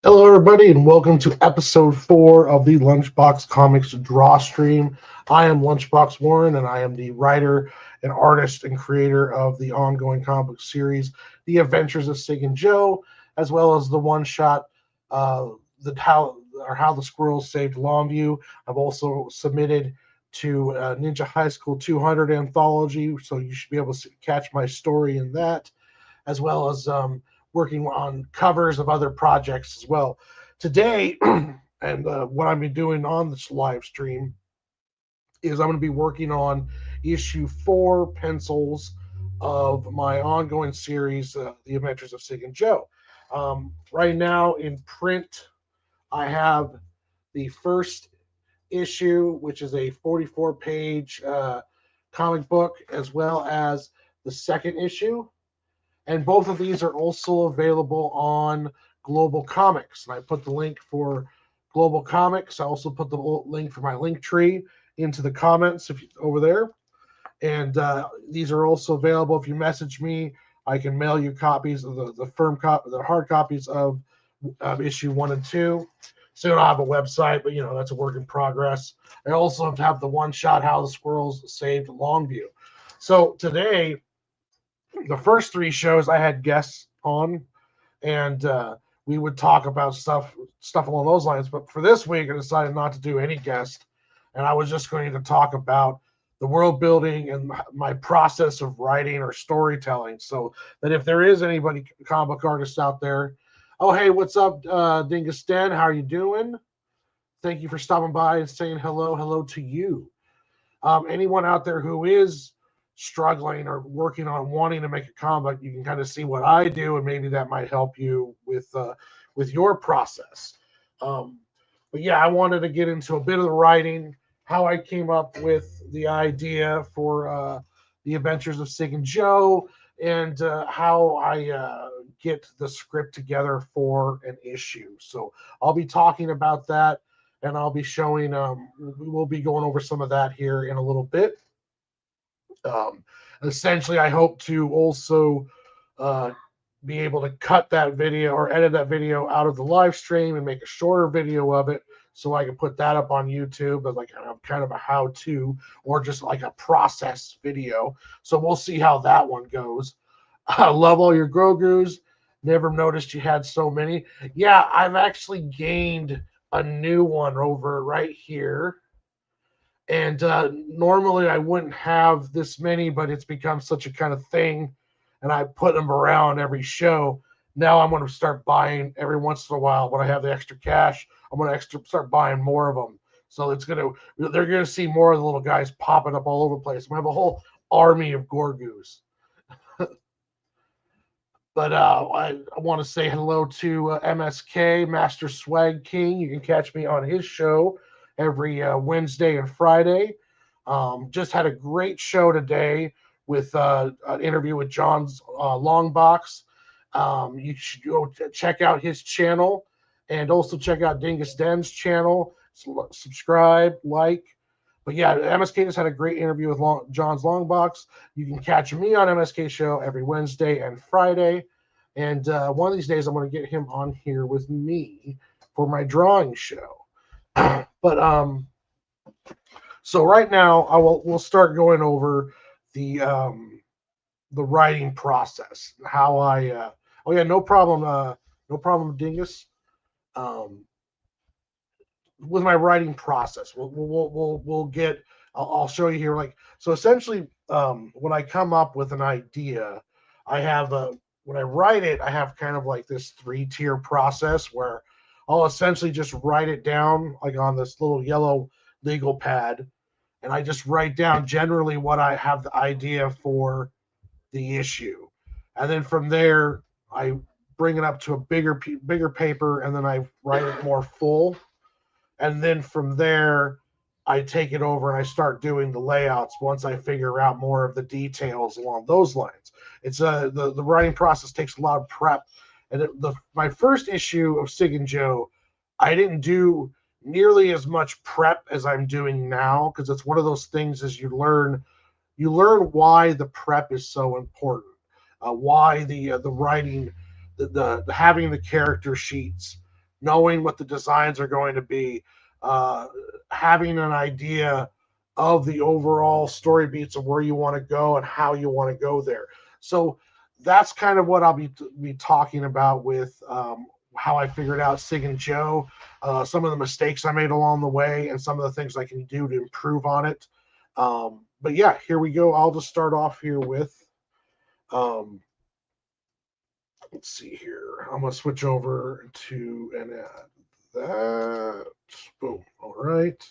Hello, everybody, and welcome to episode 4 of the LunchBox Comics Draw Stream. I am LunchBox Warren, and I am the writer and artist and creator of the ongoing comic book series, The Adventures of Cig and Joe, as well as the one-shot, How the Squirrels Saved Longview. I've also submitted to Ninja High School 200 anthology, so you should be able to catch my story in that, as well as working on covers of other projects as well. Today, and what I'm doing on this live stream is I'm going to be working on issue 4 pencils of my ongoing series, The Adventures of Cig and Joe. Right now in print, I have the first issue, which is a 44-page comic book, as well as the second issue. And both of these are also available on Globalcomix. And I put the link for Globalcomix. I also put the link for my link tree into the comments over there. And these are also available. If you message me, I can mail you copies of the hard copies of issue 1 and 2. So I don't have a website, but that's a work in progress. I also have the one-shot How the Squirrels Saved Longview. So today, the first 3 shows I had guests on, and we would talk about stuff along those lines. But for this week, I decided not to do any guest, and I was just going to talk about the world building and my process of writing or storytelling, so that if there is anybody, comic book artists out there, oh, hey, what's up, Dingus Den? How are you doing? Thank you for stopping by and saying hello to you. Anyone out there who is struggling or working on wanting to make a comic, you can kind of see what I do, and maybe that might help you with your process. But yeah, I wanted to get into a bit of the writing, how I came up with the idea for The Adventures of Cig and Joe, and how I get the script together for an issue. So I'll be talking about that, and I'll be showing, we will be going over some of that here in a little bit. Essentially, I hope to also be able to cut that video or edit that video out of the live stream and make a shorter video of it, so I can put that up on YouTube as like kind of a how-to, or just like a process video. So we'll see how that one goes. I love all your Grogu's. Never noticed you had so many. Yeah, I've actually gained a new one over right here. And normally I wouldn't have this many, but it's become such a kind of thing, and I put them around every show. Now I'm going to start buying every once in a while when I have the extra cash. I'm going to start buying more of them. So they're going to see more of the little guys popping up all over the place. I have a whole army of Gorgus. But I want to say hello to MSK, Master Swag King. You can catch me on his show every Wednesday and Friday. Just had a great show today with an interview with John's Longbox. You should go check out his channel and also check out Dingus Den's channel. Subscribe, like. But yeah, MSK just had a great interview with John's Longbox. You can catch me on MSK show every Wednesday and Friday. And one of these days, I'm going to get him on here with me for my drawing show. But so right now, we'll start going over the writing process. How I oh yeah, no problem, Dingus. Um, with my writing process. We'll get. I'll show you here. Like so, essentially, when I come up with an idea, I have a when I write it, I have kind of like this 3-tier process where I'll essentially just write it down like on this little yellow legal pad, and I just write down generally what I have the idea for the issue, and then from there I bring it up to a bigger paper, and then I write it more full, and then from there I take it over and I start doing the layouts once I figure out more of the details along those lines. It's the writing process takes a lot of prep, and my first issue of Cig and Joe, I didn't do nearly as much prep as I'm doing now, because it's one of those things as you learn why the prep is so important, why the writing, the having the character sheets, knowing what the designs are going to be, uh, having an idea of the overall story beats of where you want to go and how you want to go there. So that's kind of what I'll be talking about with how I figured out Cig and Joe, some of the mistakes I made along the way, and some of the things I can do to improve on it. But yeah, here we go. I'll just start off here with, um, let's see here. I'm going to switch over to and add that. Boom. All right.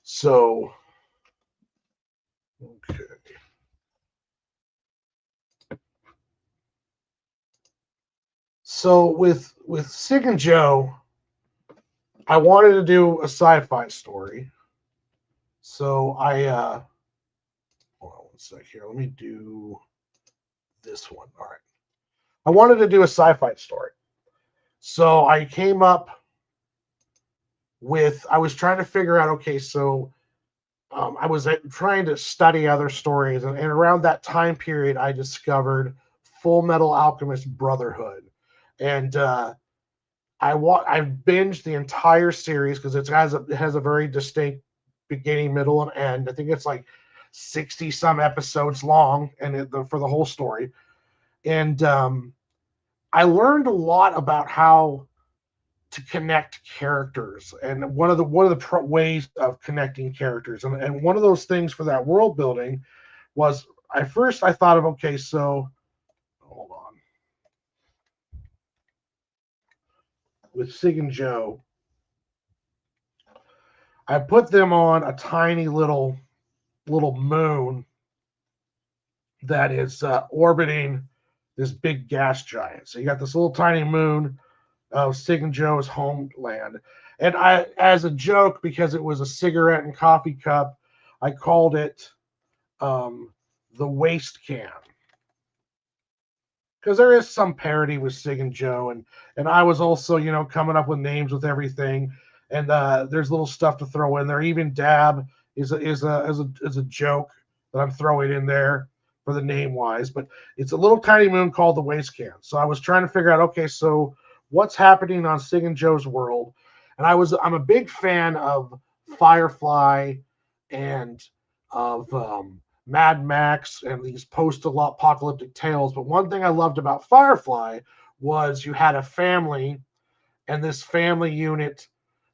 So, okay. So with Cig and Joe, I wanted to do a sci-fi story. So hold on one sec here. Let me do this one. All right. I wanted to do a sci-fi story. So I came up with, I was trying to figure out, okay, so I was trying to study other stories, and around that time period, I discovered Full Metal Alchemist Brotherhood, and I've binged the entire series because it has a very distinct beginning, middle, and end. I think it's like 60 some episodes long, and for the whole story, and I learned a lot about how to connect characters, and one of the ways of connecting characters, and one of those things for that world building was, I thought of, okay, so hold on, with Cig and Joe, I put them on a tiny little moon that is orbiting this big gas giant. So you got this little tiny moon of Cig and Joe's homeland. And I, as a joke, because it was a cigarette and coffee cup, I called it the waste can. Because there is some parody with Cig and Joe, and I was also, coming up with names with everything, and there's little stuff to throw in there. Even Dab is a joke that I'm throwing in there for the name wise, but it's a little tiny moon called the waste can. So I was trying to figure out, okay, so what's happening on Cig and Joe's world, and I'm a big fan of Firefly and of Mad Max and these post-apocalyptic tales. But one thing I loved about Firefly was you had a family, and this family unit,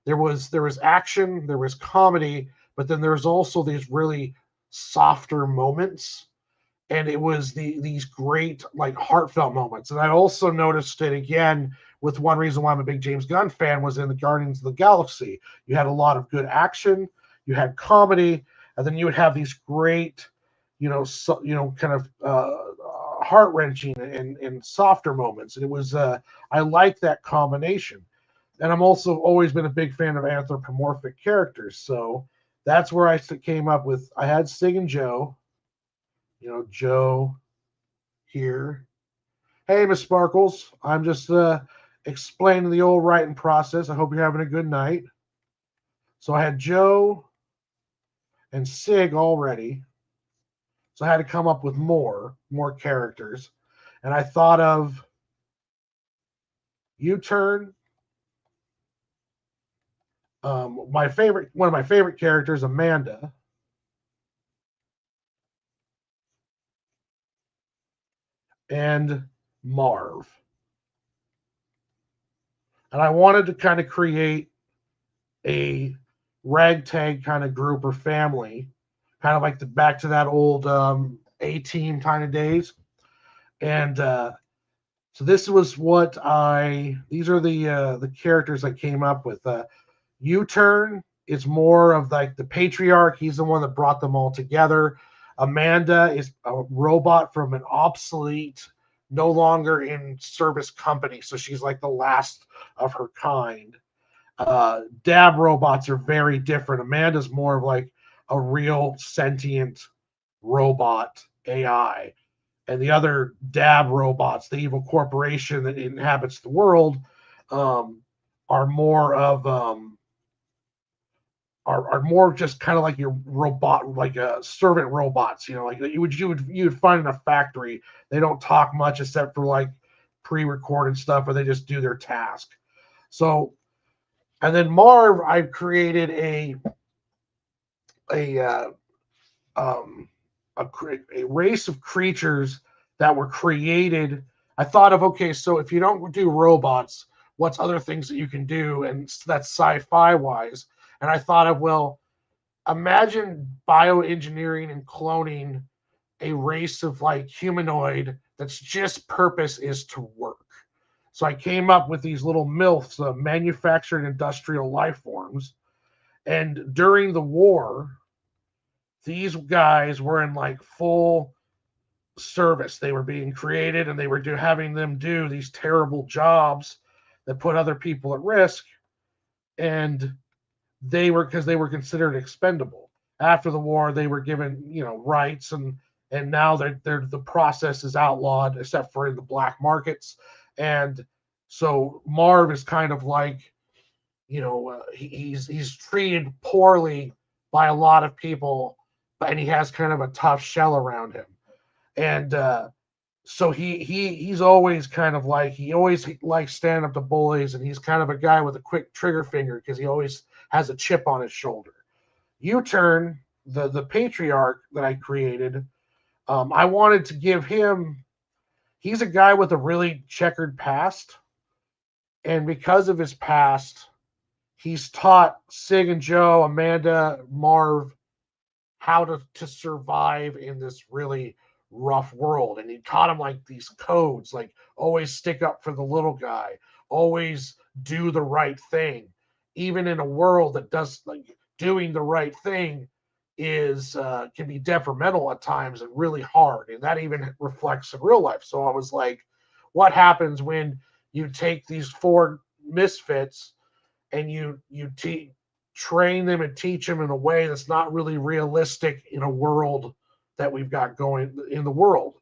there was action, there was comedy, but then there's also these really softer moments, and it was these great like heartfelt moments. And I also noticed it again with one reason why I'm a big James Gunn fan was in the Guardians of the Galaxy. You had a lot of good action, you had comedy, and then you would have these great, kind of heart-wrenching and softer moments. And it was I like that combination. And I'm also always been a big fan of anthropomorphic characters. So that's where I came up with. I had Cig and Joe, Joe here. Hey, Miss Sparkles, I'm just explaining the old writing process. I hope you're having a good night. So I had Joe and Cig already. So I had to come up with more characters. And I thought of U-Turn. One of my favorite characters, Amanda. And Marv. And I wanted to kind of create a ragtag kind of group or family, kind of like back to that old A-Team kind of days. And so this was these are the characters I came up with. U-Turn is more of like the patriarch. He's the one that brought them all together. Amanda is a robot from an obsolete, no longer in service company. So she's like the last of her kind. Dab robots are very different. Amanda's more of like a real sentient robot AI. And the other Dab robots, the evil corporation that inhabits the world, are more of are more just kind of like your robot, like servant robots. Like you'd find in a factory. They don't talk much except for like pre-recorded stuff, or they just do their task. So, and then Marv, I've created a race of creatures that were created. I thought of, okay, so if you don't do robots, what's other things that you can do? And that's sci-fi wise. And I thought of, well, imagine bioengineering and cloning a race of like humanoid that's just purpose is to work. So I came up with these little MILFs, manufactured industrial life forms. And during the war, these guys were in like full service. They were being created and they were having them do these terrible jobs that put other people at risk. And because they were considered expendable. After the war, they were given, rights, and now the process is outlawed except for in the black markets. And so Marv is kind of like, he's treated poorly by a lot of people, and he has kind of a tough shell around him. And so he's always kind of like, he always likes standing up to bullies, and he's kind of a guy with a quick trigger finger because he always has a chip on his shoulder. U-Turn, the patriarch that I created, I wanted to give him, he's a guy with a really checkered past. And because of his past, he's taught Cig and Joe, Amanda, Marv, how to survive in this really rough world. And he taught him like these codes, like always stick up for the little guy, always do the right thing, even in a world that does, like, doing the right thing is can be detrimental at times and really hard. And that even reflects in real life. So I was like, what happens when you take these four misfits and you train them and teach them in a way that's not really realistic in a world that we've got going in the world?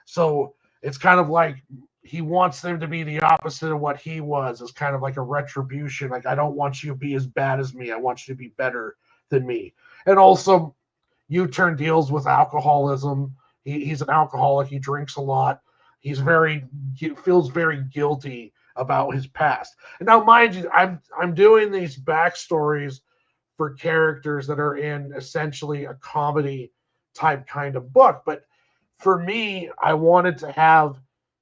So it's kind of like he wants them to be the opposite of what he was. It's kind of like a retribution. Like, I don't want you to be as bad as me. I want you to be better than me. And also, U-Turn deals with alcoholism. He's an alcoholic. He drinks a lot. He feels very guilty about his past. And now, mind you, I'm doing these backstories for characters that are in essentially a comedy type kind of book. But for me, I wanted to have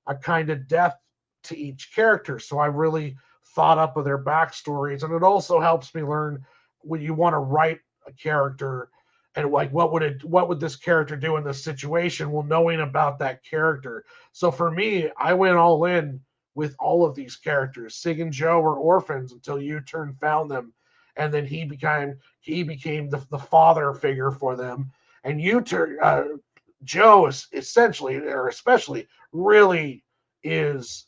a kind of depth to each character. So I really thought up of their backstories. And it also helps me learn when you want to write a character and like what would this character do in this situation? Well, knowing about that character. So for me, I went all in with all of these characters. Cig and Joe were orphans until U-Turn found them, and then he became the father figure for them. And U-Turn, Joe is essentially, or especially, really is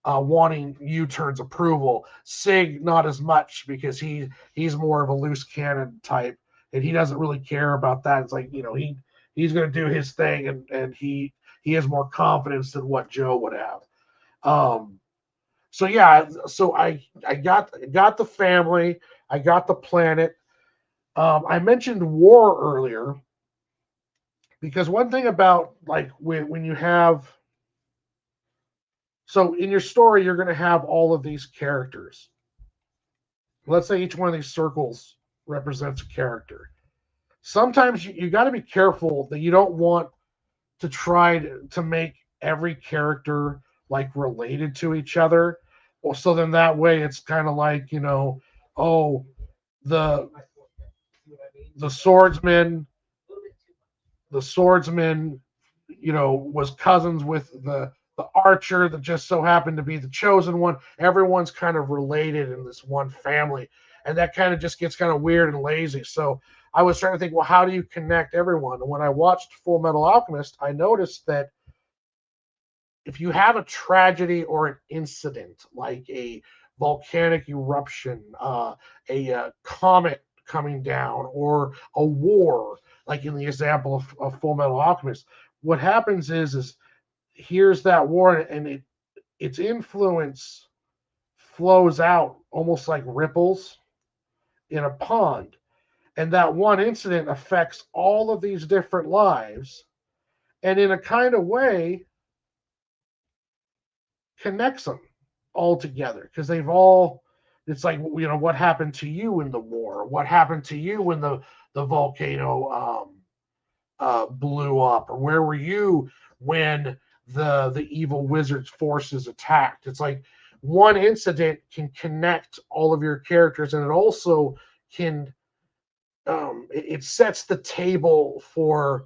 wanting U-Turn's approval. Cig not as much, because he's more of a loose cannon type, and he doesn't really care about that. It's like, he's going to do his thing, and he has more confidence than what Joe would have. Um, so yeah, so I got the family, I got the planet. I mentioned war earlier, because one thing about, like, when you have, so in your story you're going to have all of these characters. Let's say each one of these circles represents a character. Sometimes you got to be careful that you don't want to try to make every character like related to each other. Well, so then that way it's kind of like, oh, the the swordsman the swordsman was cousins with the archer that just so happened to be the chosen one. Everyone's kind of related in this one family, and that kind of just gets kind of weird and lazy. So I was trying to think, well, how do you connect everyone? And when I watched Full Metal Alchemist, I noticed that if you have a tragedy or an incident like a volcanic eruption, a comet coming down, or a war, like in the example of Full Metal Alchemist, what happens is here's that war, and its influence flows out almost like ripples in a pond, and that one incident affects all of these different lives, and in a kind of way connects them all together, because they've all, it's like, what happened to you in the war, what happened to you when the volcano blew up, or where were you when the evil wizard's forces attacked. It's like one incident can connect all of your characters, and it also can, it sets the table for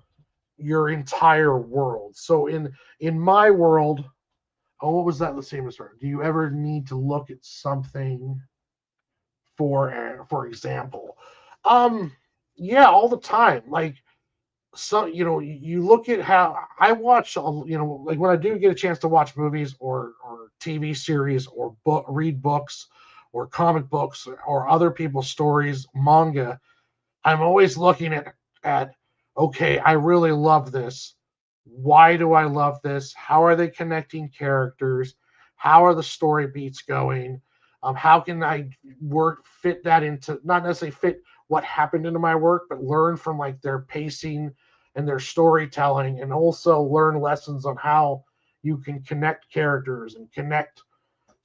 your entire world. So in my world, oh, what was that? Let's see. Do you ever need to look at something for example? Um, yeah, all the time. Like, so you look at how I watch, like when I do get a chance to watch movies or TV series, or read books or comic books or other people's stories, manga. I'm always looking at okay, I really love this. Why do I love this? How are they connecting characters? How are the story beats going? How can I fit that into, not necessarily fit what happened into my work, but learn from like their pacing and their storytelling, and also learn lessons on how you can connect characters and connect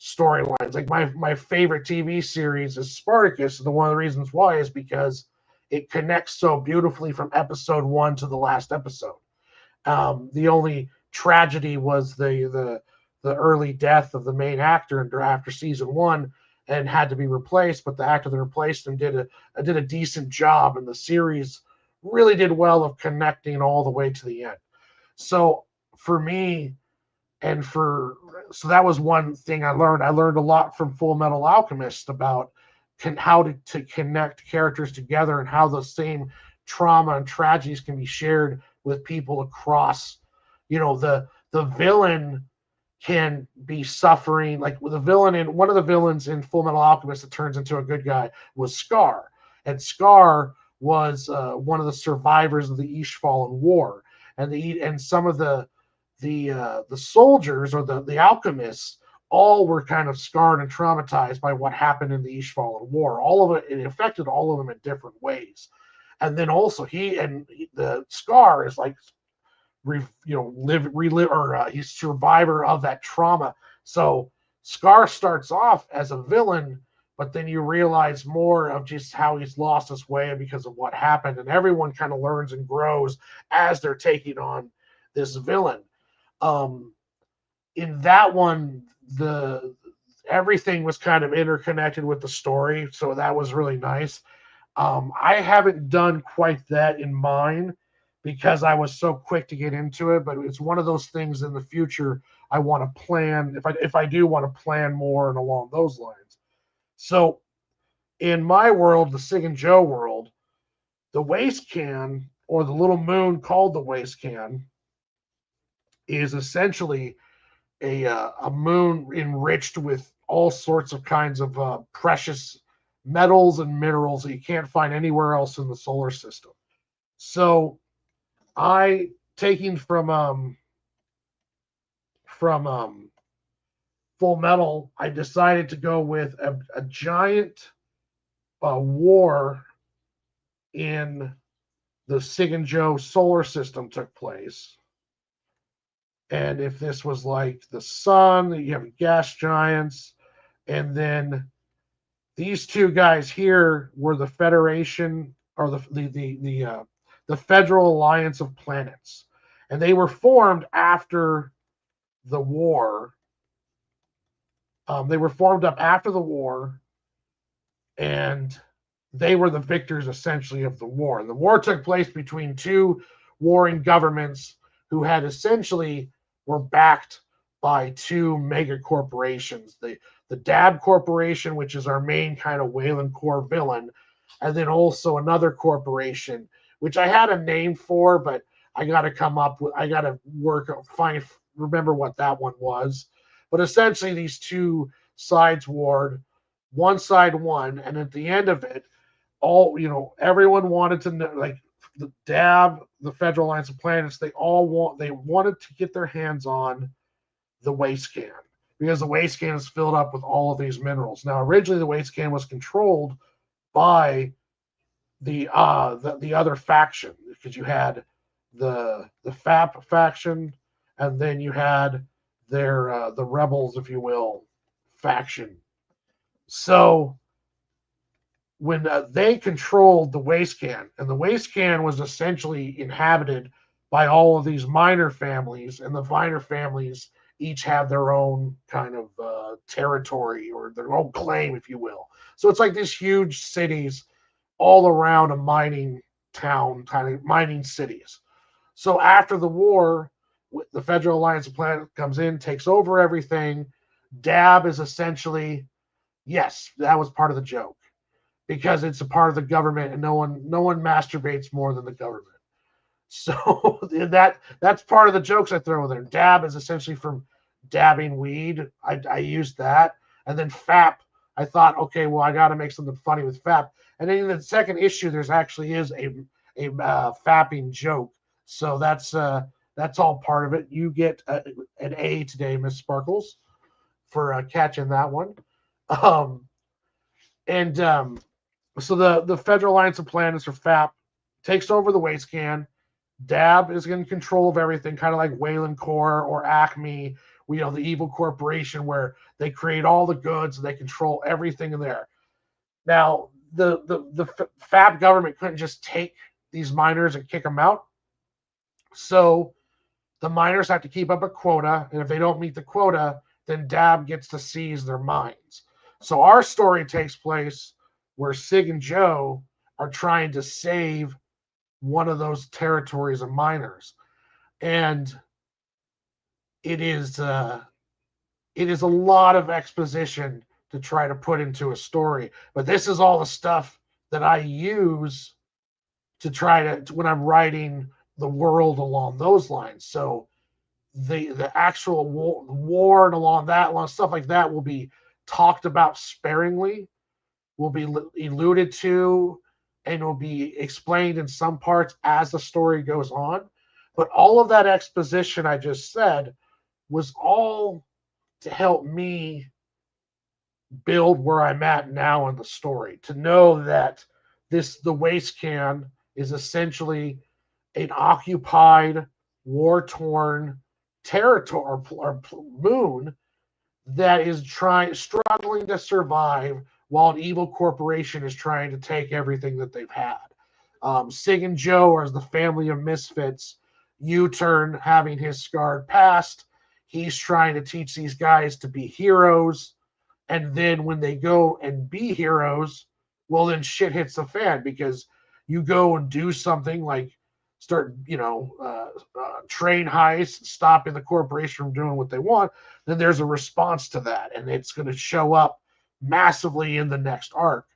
storylines. Like my favorite TV series is Spartacus, and one of the reasons why is because it connects so beautifully from episode one to the last episode. The only tragedy was the early death of the main actor after season one, and had to be replaced. But the actor that replaced him did a decent job, and the series really did well of connecting all the way to the end. So for me, and for so that was one thing I learned. I learned a lot from Full Metal Alchemist about how to connect characters together, and how the same trauma and tragedies can be shared with people across. The villain can be suffering, like with the villain in one of the villains in Full Metal Alchemist that turns into a good guy was Scar, and Scar was one of the survivors of the Ishvalan War, and some of the soldiers, or the alchemists, all were kind of scarred and traumatized by what happened in the Ishvalan War. All of it affected all of them in different ways. And then also the Scar is like, relive, or he's survivor of that trauma. So Scar starts off as a villain, but then you realize more of just how he's lost his way because of what happened, and everyone kind of learns and grows as they're taking on this villain. um in that one, the everything was kind of interconnected with the story, so that was really nice. I haven't done quite that in mine, because I was so quick to get into it, but it's one of those things in the future I want to plan, if I do want to plan more and along those lines. So in my world, the Cig and Joe world, the waste can, or the little moon called the waste can, is essentially a moon enriched with all sorts of kinds of precious metals and minerals that you can't find anywhere else in the solar system. So I taking from Full Metal, I decided to go with a giant war in the Cig and Joe solar system took place. And if this was like the sun, you have gas giants, and then these two guys here were the Federation or the Federal Alliance of Planets, and they were formed after the war. They were formed up after the war, and they were the victors essentially of the war. And the war took place between two warring governments who had essentially were backed by two mega corporations. The DAB Corporation, which is our main kind of Wayland Core villain, and then also another corporation, which I had a name for, but I got to come up with, I got to remember what that one was. But essentially, these two sides warred, one side won, and at the end of it, everyone wanted to know, like the DAB, the Federal Alliance of Planets, they wanted to get their hands on the waste can because the waste can is filled up with all of these minerals. Now, originally, the waste can was controlled by the other faction because you had the FAP faction, and then you had their the rebels, if you will, faction. So when they controlled the waste can, and the waste can was essentially inhabited by all of these miner families, and the miner families each have their own kind of territory or their own claim, if you will. So it's like these huge cities all around a mining town, kind of mining cities. So after the war, the Federal Alliance of Planet comes in, takes over everything. DAB is essentially, yes, that was part of the joke because it's a part of the government and no one masturbates more than the government. So that's part of the jokes I throw in there. Dab is essentially from dabbing weed. I used that. And then FAP, I thought, okay, well, I got to make something funny with FAP. And then in the second issue, there's actually is a fapping joke. So that's all part of it. You get an A today, Miss Sparkles, for catching that one. So the Federal Alliance of Planets, or FAP, takes over the waste can. DAB is in control of everything, kind of like Wayland Core or Acme, the evil corporation where they create all the goods and they control everything in there. Now, the FAP government couldn't just take these miners and kick them out. So the miners have to keep up a quota, and if they don't meet the quota, then DAB gets to seize their mines. So our story takes place where Cig and Joe are trying to save one of those territories of miners. And it is a lot of exposition to try to put into a story. But this is all the stuff that I use to try to when I'm writing the world along those lines. So the actual war and along stuff like that will be talked about sparingly, will be alluded to, and will be explained in some parts as the story goes on. But all of that exposition I just said was all to help me build where I'm at now in the story, to know that the waste can is essentially an occupied, war-torn territory or moon that is struggling to survive while an evil corporation is trying to take everything that they've had. Cig and Joe are the family of misfits. U-turn, having his scarred past, he's trying to teach these guys to be heroes. And then when they go and be heroes, well, then shit hits the fan because you go and do something like start, train heists, stopping the corporation from doing what they want, then there's a response to that, and it's going to show up massively in the next arc.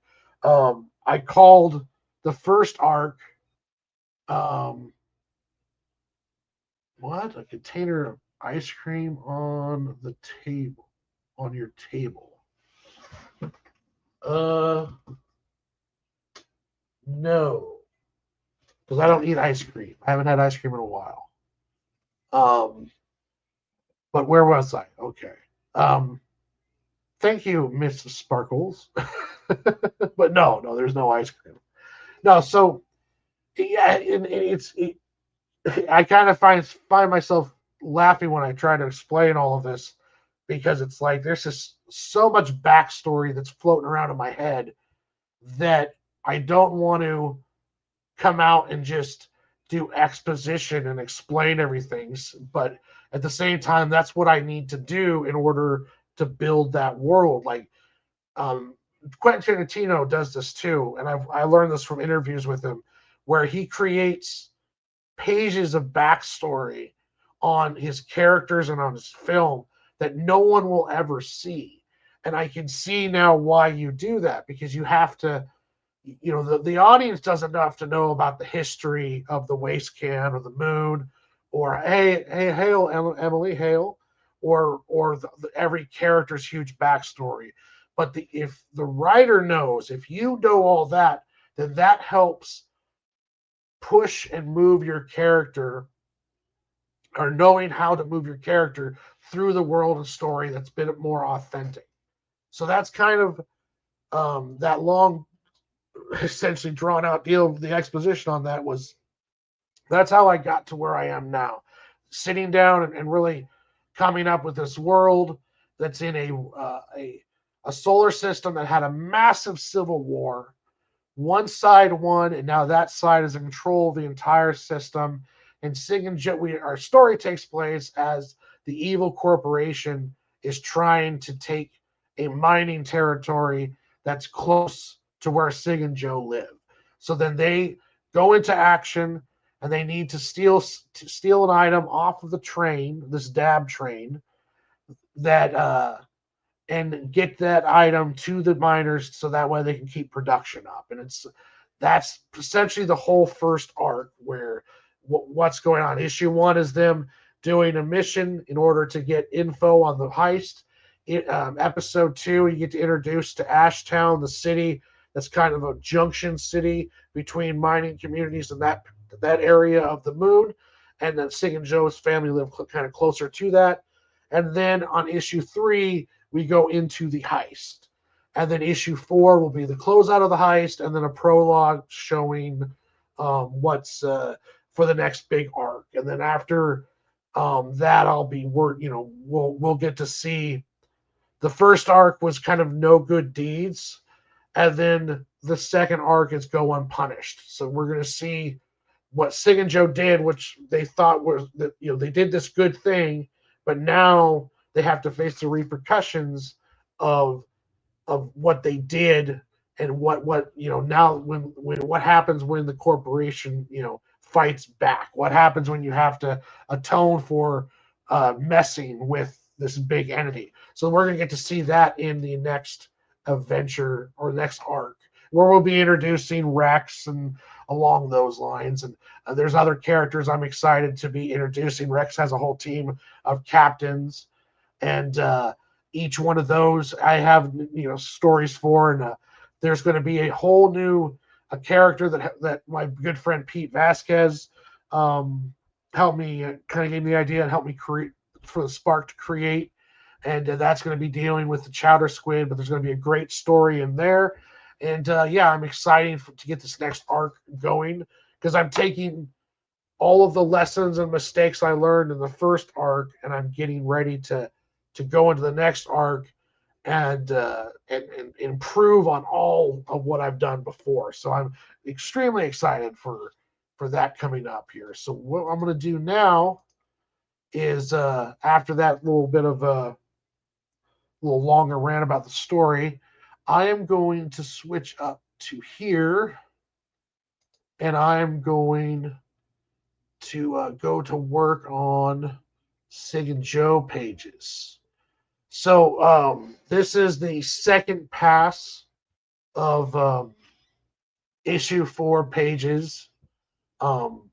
I called the first arc, a container of ice cream on the table, on your table. No, because I don't eat ice cream. I haven't had ice cream in a while. Um, but where was I? Okay. Um, thank you, Mrs. Sparkles. But no, there's no ice cream. No, so yeah, I kind of find myself laughing when I try to explain all of this because it's like there's just so much backstory that's floating around in my head that I don't want to come out and just do exposition and explain everything. But at the same time, that's what I need to do in order to build that world. Like um, Quentin Tarantino does this too, and I learned this from interviews with him, where he creates pages of backstory on his characters and on his film that no one will ever see. And I can see now why you do that because you have to, the audience doesn't have to know about the history of the waste can or the moon or hey hail Emily hail or every character's huge backstory. But if the writer knows, if you know all that, then that helps push and move your character or knowing how to move your character through the world and story that's been more authentic. So that's kind of that long, essentially drawn out deal. The exposition on that was that's how I got to where I am now, sitting down and really coming up with this world that's in a solar system that had a massive civil war. One side won, and now that side is in control of the entire system. And Cig and Joe, our story takes place as the evil corporation is trying to take a mining territory that's close to where Cig and Joe live. So then they go into action, and they need to steal an item off of the train, this dab train, that and get that item to the miners so that way they can keep production up. And that's essentially the whole first arc where what's going on. Issue one is them doing a mission in order to get info on the heist. Episode two, you get to introduce to Ashtown, the city that's kind of a junction city between mining communities and that area of the moon. And then Cig and Joe's family live kind of closer to that. And then on issue three, we go into the heist. And then issue four will be the closeout of the heist, and then a prologue showing what's for the next big arc. And then after that, we'll get to see the first arc was kind of no good deeds, and then the second arc is go unpunished. So we're going to see what Cig and Joe did, which they thought was that they did this good thing, but now they have to face the repercussions of what they did and what now when what happens when the corporation fights back. What happens when you have to atone for messing with this big entity. So we're going to get to see that in the next adventure or next arc, where we'll be introducing Rex and along those lines. And there's other characters I'm excited to be introducing. Rex has a whole team of captains, and each one of those I have stories for. And there's going to be a whole new a character that my good friend Pete Vasquez helped me kind of gave me the idea and helped me create for the Spark to create. And that's going to be dealing with the Chowder Squid, but there's going to be a great story in there. And yeah, I'm excited to get this next arc going because I'm taking all of the lessons and mistakes I learned in the first arc, and I'm getting ready to go into the next arc and improve on all of what I've done before. So I'm extremely excited for that coming up here. So what I'm going to do now is after that little bit of a little longer rant about the story, I am going to switch up to here, and I'm going to go to work on Cig and Joe pages. So this is the second pass of issue 4 pages. Um,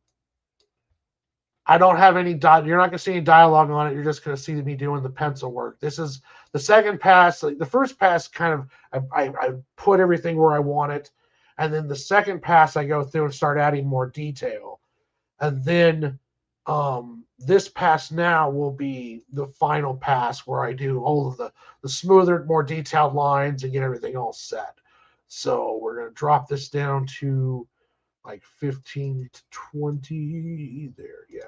I don't have any you're not going to see any dialogue on it. You're just going to see me doing the pencil work. This is the second pass. Like the first pass, kind of I put everything where I want it, and then the second pass I go through and start adding more detail, and then this pass now will be the final pass where I do all of the smoother, more detailed lines and get everything all set. So we're going to drop this down to like 15 to 20 there. Yeah.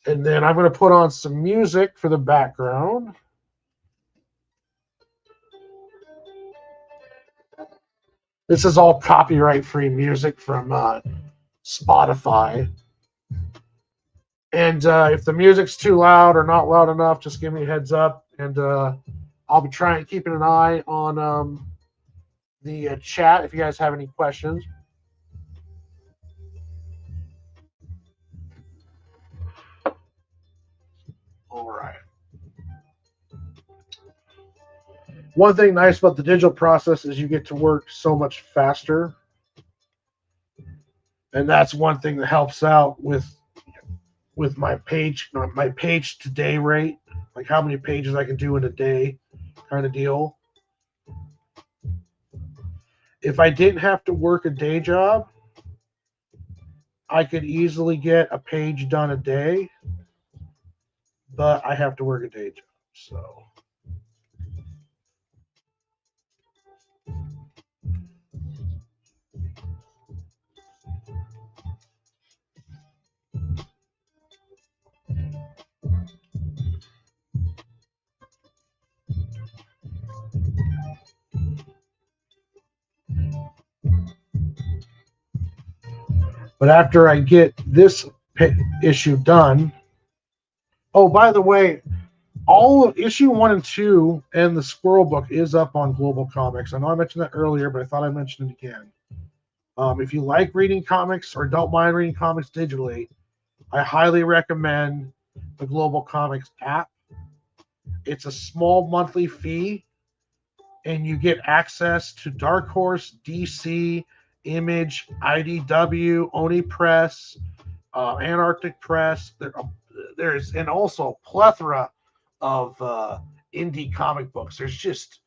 And then I'm going to put on some music for the background. This is all copyright-free music from Spotify. And if the music's too loud or not loud enough, just give me a heads up. And I'll be keeping an eye on the chat if you guys have any questions. All right. One thing nice about the digital process is you get to work so much faster. And that's one thing that helps out with my page to day rate, like how many pages I can do in a day kind of deal. If I didn't have to work a day job, I could easily get a page done a day, but I have to work a day job. So but after I get this issue done, oh, by the way, all of issue 1 and 2 and the Squirrel book is up on Globalcomix. I know I mentioned that earlier, but I thought I mentioned it again. If you like reading comics or don't mind reading comics digitally, I highly recommend the Globalcomix app. It's a small monthly fee, and you get access to Dark Horse, DC, Image, IDW, Oni Press, Antarctic Press. There's and also a plethora of indie comic books. There's just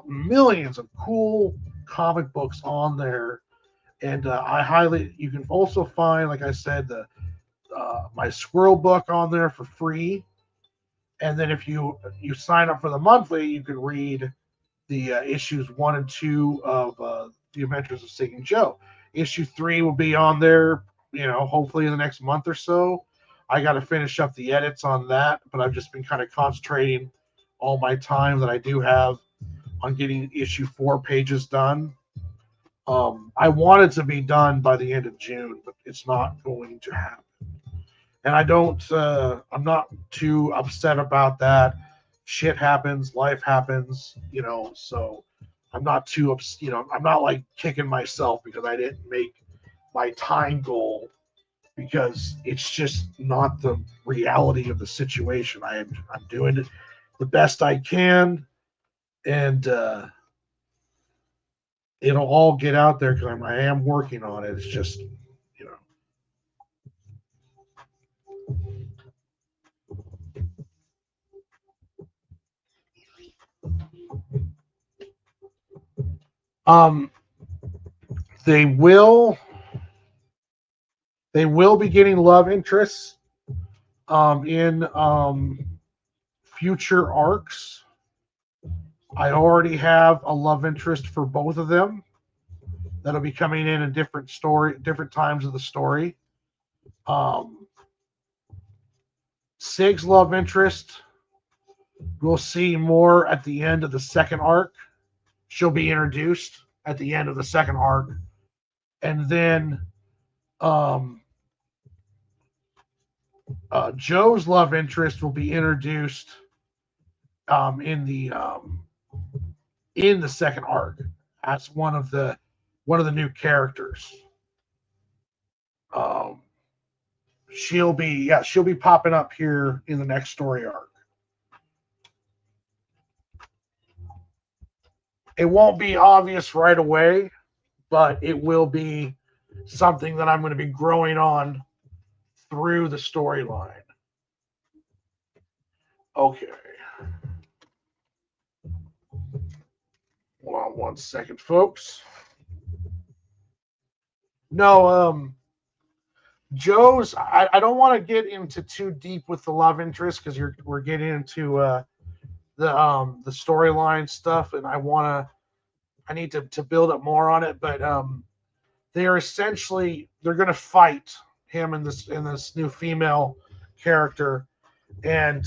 millions of cool comic books on there, and you can also find, like I said, my Squirrel book on there for free. And then if you sign up for the monthly, you can read the issues 1 and 2 of the Adventures of Cig and Joe. Issue 3 will be on there, hopefully in the next month or so. I got to finish up the edits on that, but I've just been kind of concentrating all my time that I do have on getting issue 4 pages done. I wanted to be done by the end of June, but it's not going to happen. And I'm not too upset about that. Shit happens, life happens, so I'm not too, I'm not like kicking myself because I didn't make my time goal, because it's just not the reality of the situation. I'm doing it the best I can, and it'll all get out there because I am working on it. It's just, they will be getting love interests in future arcs. I already have a love interest for both of them that'll be coming in different times of the story. Sig's love interest, we'll see more at the end of the second arc. She'll be introduced at the end of the second arc. And then Joe's love interest will be introduced in the second arc as one of the new characters. She'll be popping up here in the next story arc. It won't be obvious right away, but it will be something that I'm going to be growing on through the storyline. Okay. Hold on 1 second, folks. No, Joe's. I don't want to get into too deep with the love interest because we're getting into the storyline stuff, and I need to build up more on it. But they're going to fight him in this new female character, and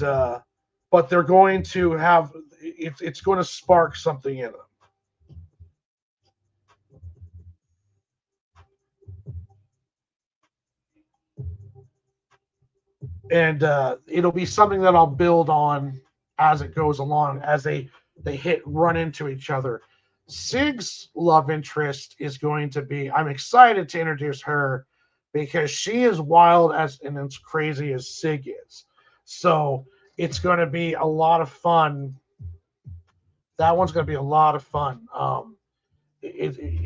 but they're going to have it's going to spark something in them. And it'll be something that I'll build on as it goes along, as they run into each other. Cig's love interest is going to be. I'm excited to introduce her because she is wild and as crazy as Cig is. So it's going to be a lot of fun. That one's going to be a lot of fun.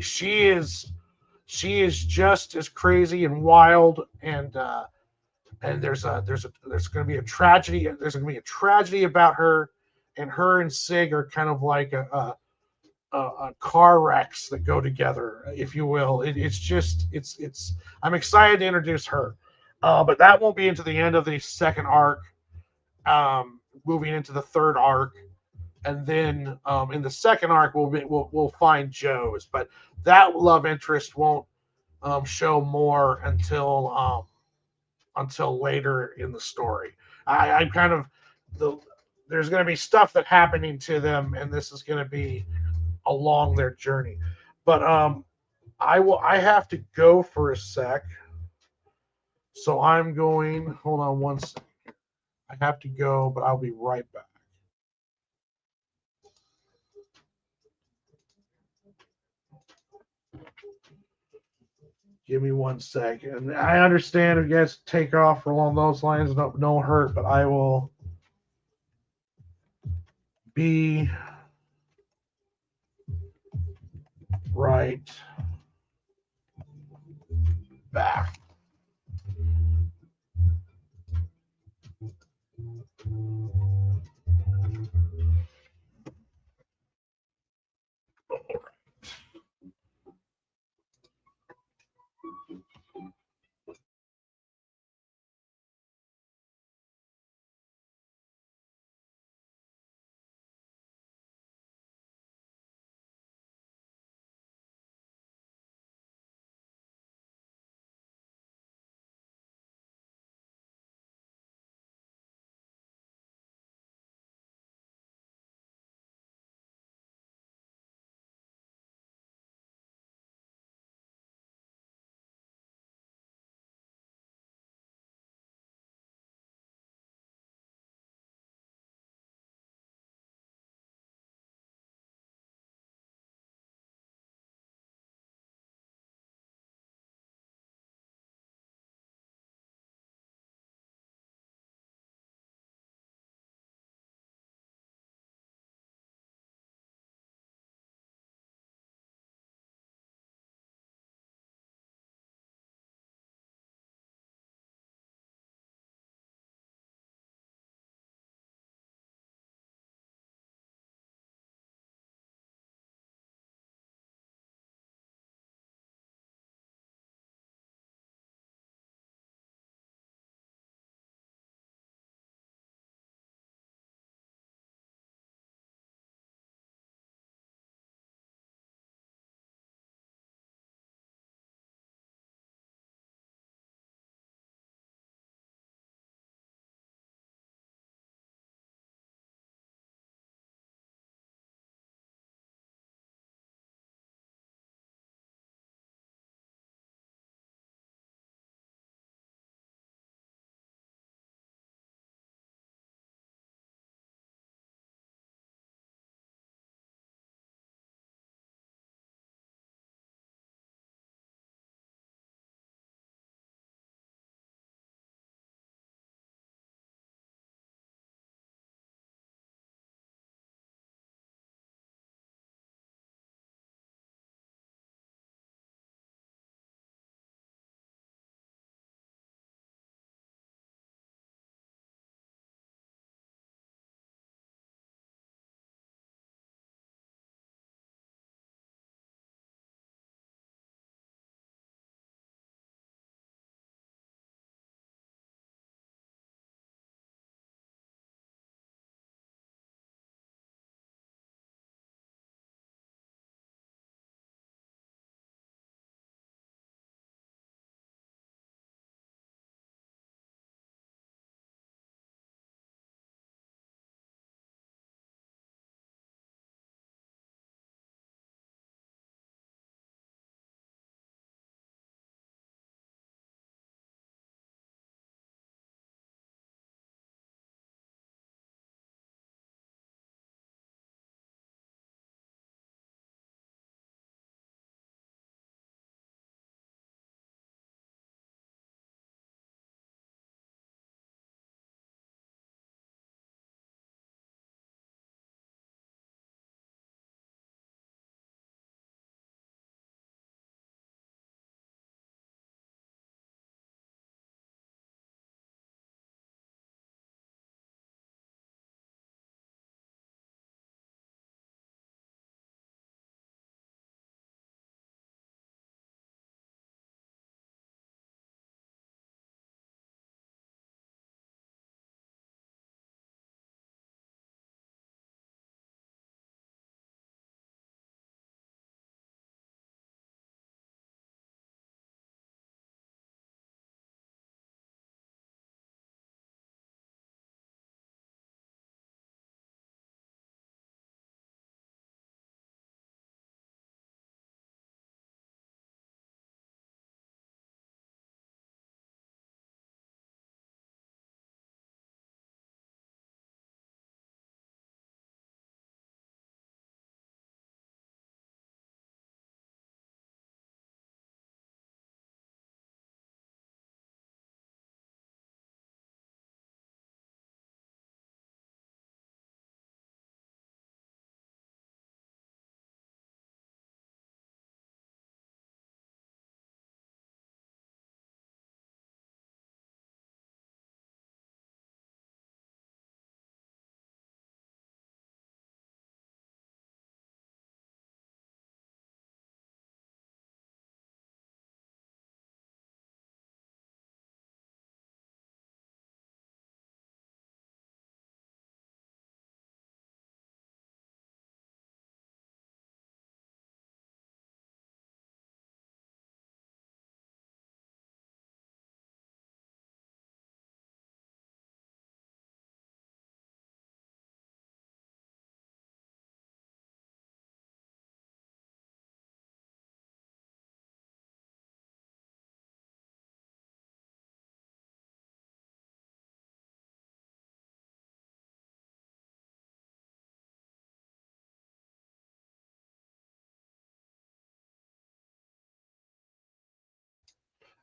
She is just as crazy and wild, and there's going to be a tragedy. There's going to be a tragedy about her, and her and Cig are kind of like a car wrecks that go together, if you will. It's just it's. I'm excited to introduce her, but that won't be into the end of the second arc. Moving into the third arc, and then in the second arc we'll find Joe's, but that love interest won't show more until later in the story. I'm kind of there's going to be stuff that happening to them, and this is going to be along their journey. But I have to go for a sec, so I'm going. Hold on 1 second. I have to go, but I'll be right back. Give me 1 second. I understand if you guys take off along those lines, no hurt, but I will be right back.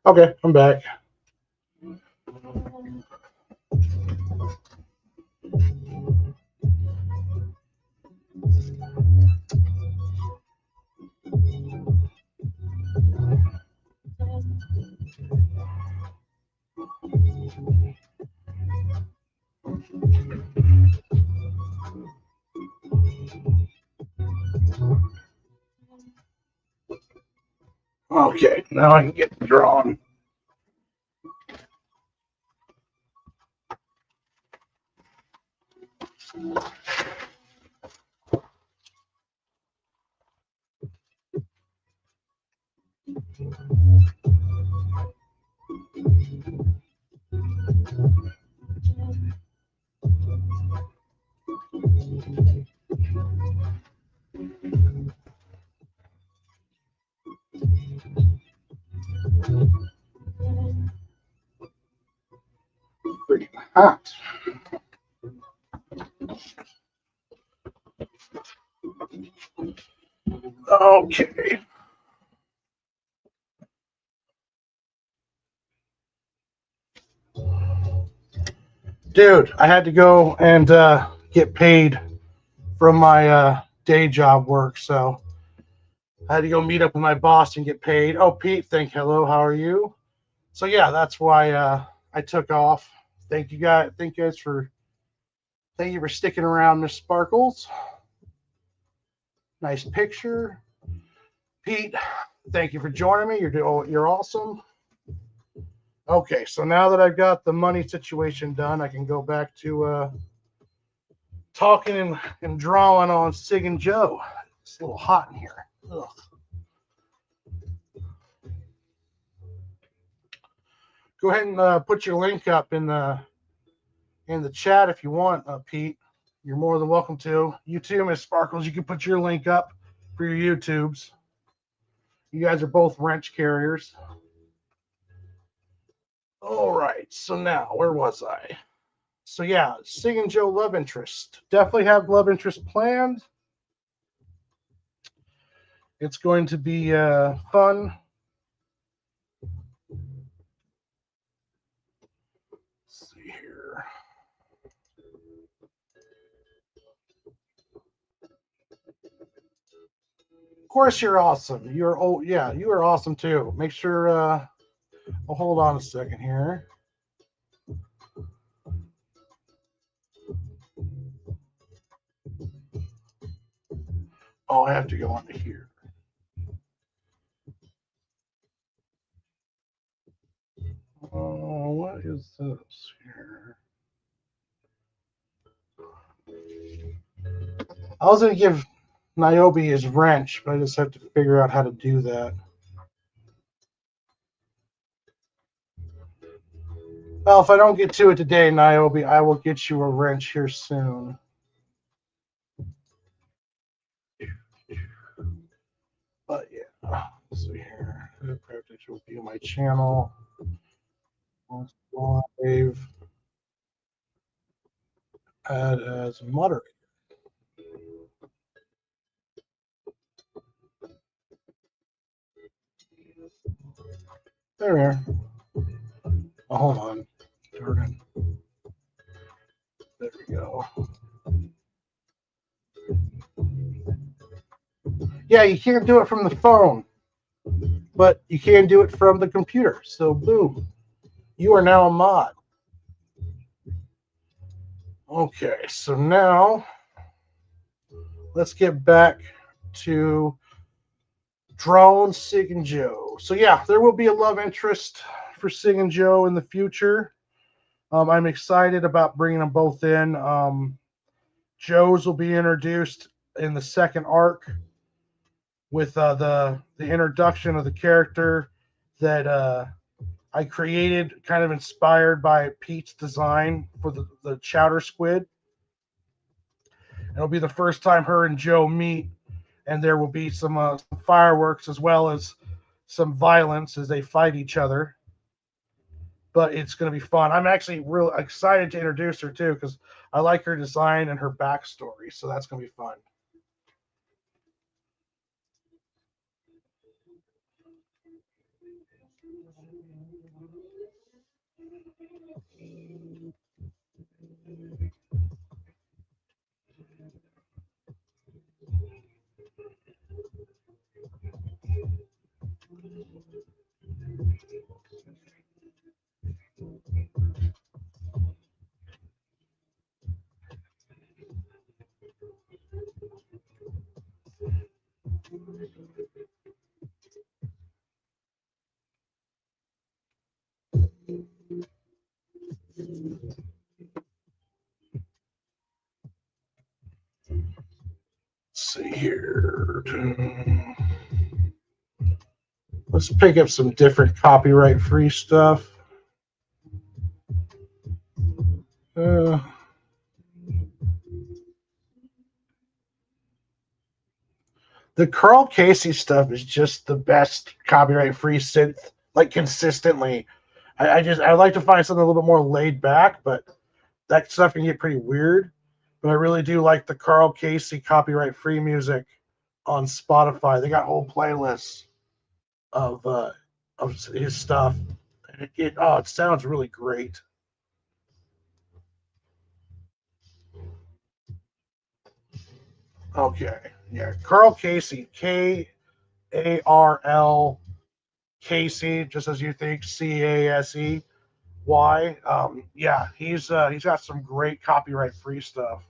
Okay, I'm back. Okay, now I can get drawn. Pretty hot. Okay. Dude, I had to go and get paid from my day job work, so I had to go meet up with my boss and get paid. Oh, Pete, hello, how are you? So yeah, that's why I took off. Thank you guys. Thank you for sticking around, Miss Sparkles. Nice picture, Pete. Thank you for joining me. You're awesome. Okay, so now that I've got the money situation done, I can go back to talking and drawing on Cig and Joe. It's a little hot in here. Ugh. Go ahead and put your link up in the chat if you want, Pete. You're more than welcome to. You too, Miss Sparkles. You can put your link up for your YouTubes. You guys are both wrench carriers. All right. So now, where was I? So yeah, Cig and Joe love interest. Definitely have love interest planned. It's going to be fun. Let's see here. Of course, you're awesome. Yeah, you are awesome too. Make sure. Well, hold on a second here. Oh, I have to go onto here. Oh, what is this here? I was going to give Niobe his wrench, but I just have to figure out how to do that. Well, if I don't get to it today, Niobe, I will get you a wrench here soon. But yeah, let's see here. Practice will view my channel. Live. Add as moderator. There we are. Oh, hold on. Darn it. There we go. Yeah, you can't do it from the phone, but you can do it from the computer. So, boom. You are now a mod. Okay, so now let's get back to Drone, Cig and Joe. So yeah, there will be a love interest for Cig and Joe in the future. I'm excited about bringing them both in. Joe's will be introduced in the second arc with the introduction of the character that I created, kind of inspired by Pete's design for the chowder squid. It'll be the first time her and Joe meet, and there will be some fireworks as well as some violence as they fight each other. But it's going to be fun. I'm actually real excited to introduce her too because I like her design and her backstory. So that's going to be fun. See here. Let's pick up some different copyright free stuff. Uh, the Carl Casey stuff is just the best copyright free synth, like consistently. I like to find something a little bit more laid back, but that stuff can get pretty weird. But I really do like the Carl Casey copyright free music on Spotify. They got whole playlists of his stuff. And it sounds really great. Okay, yeah, Carl Casey, Karl Casey, just as you think, Casey. Yeah, he's got some great copyright free stuff.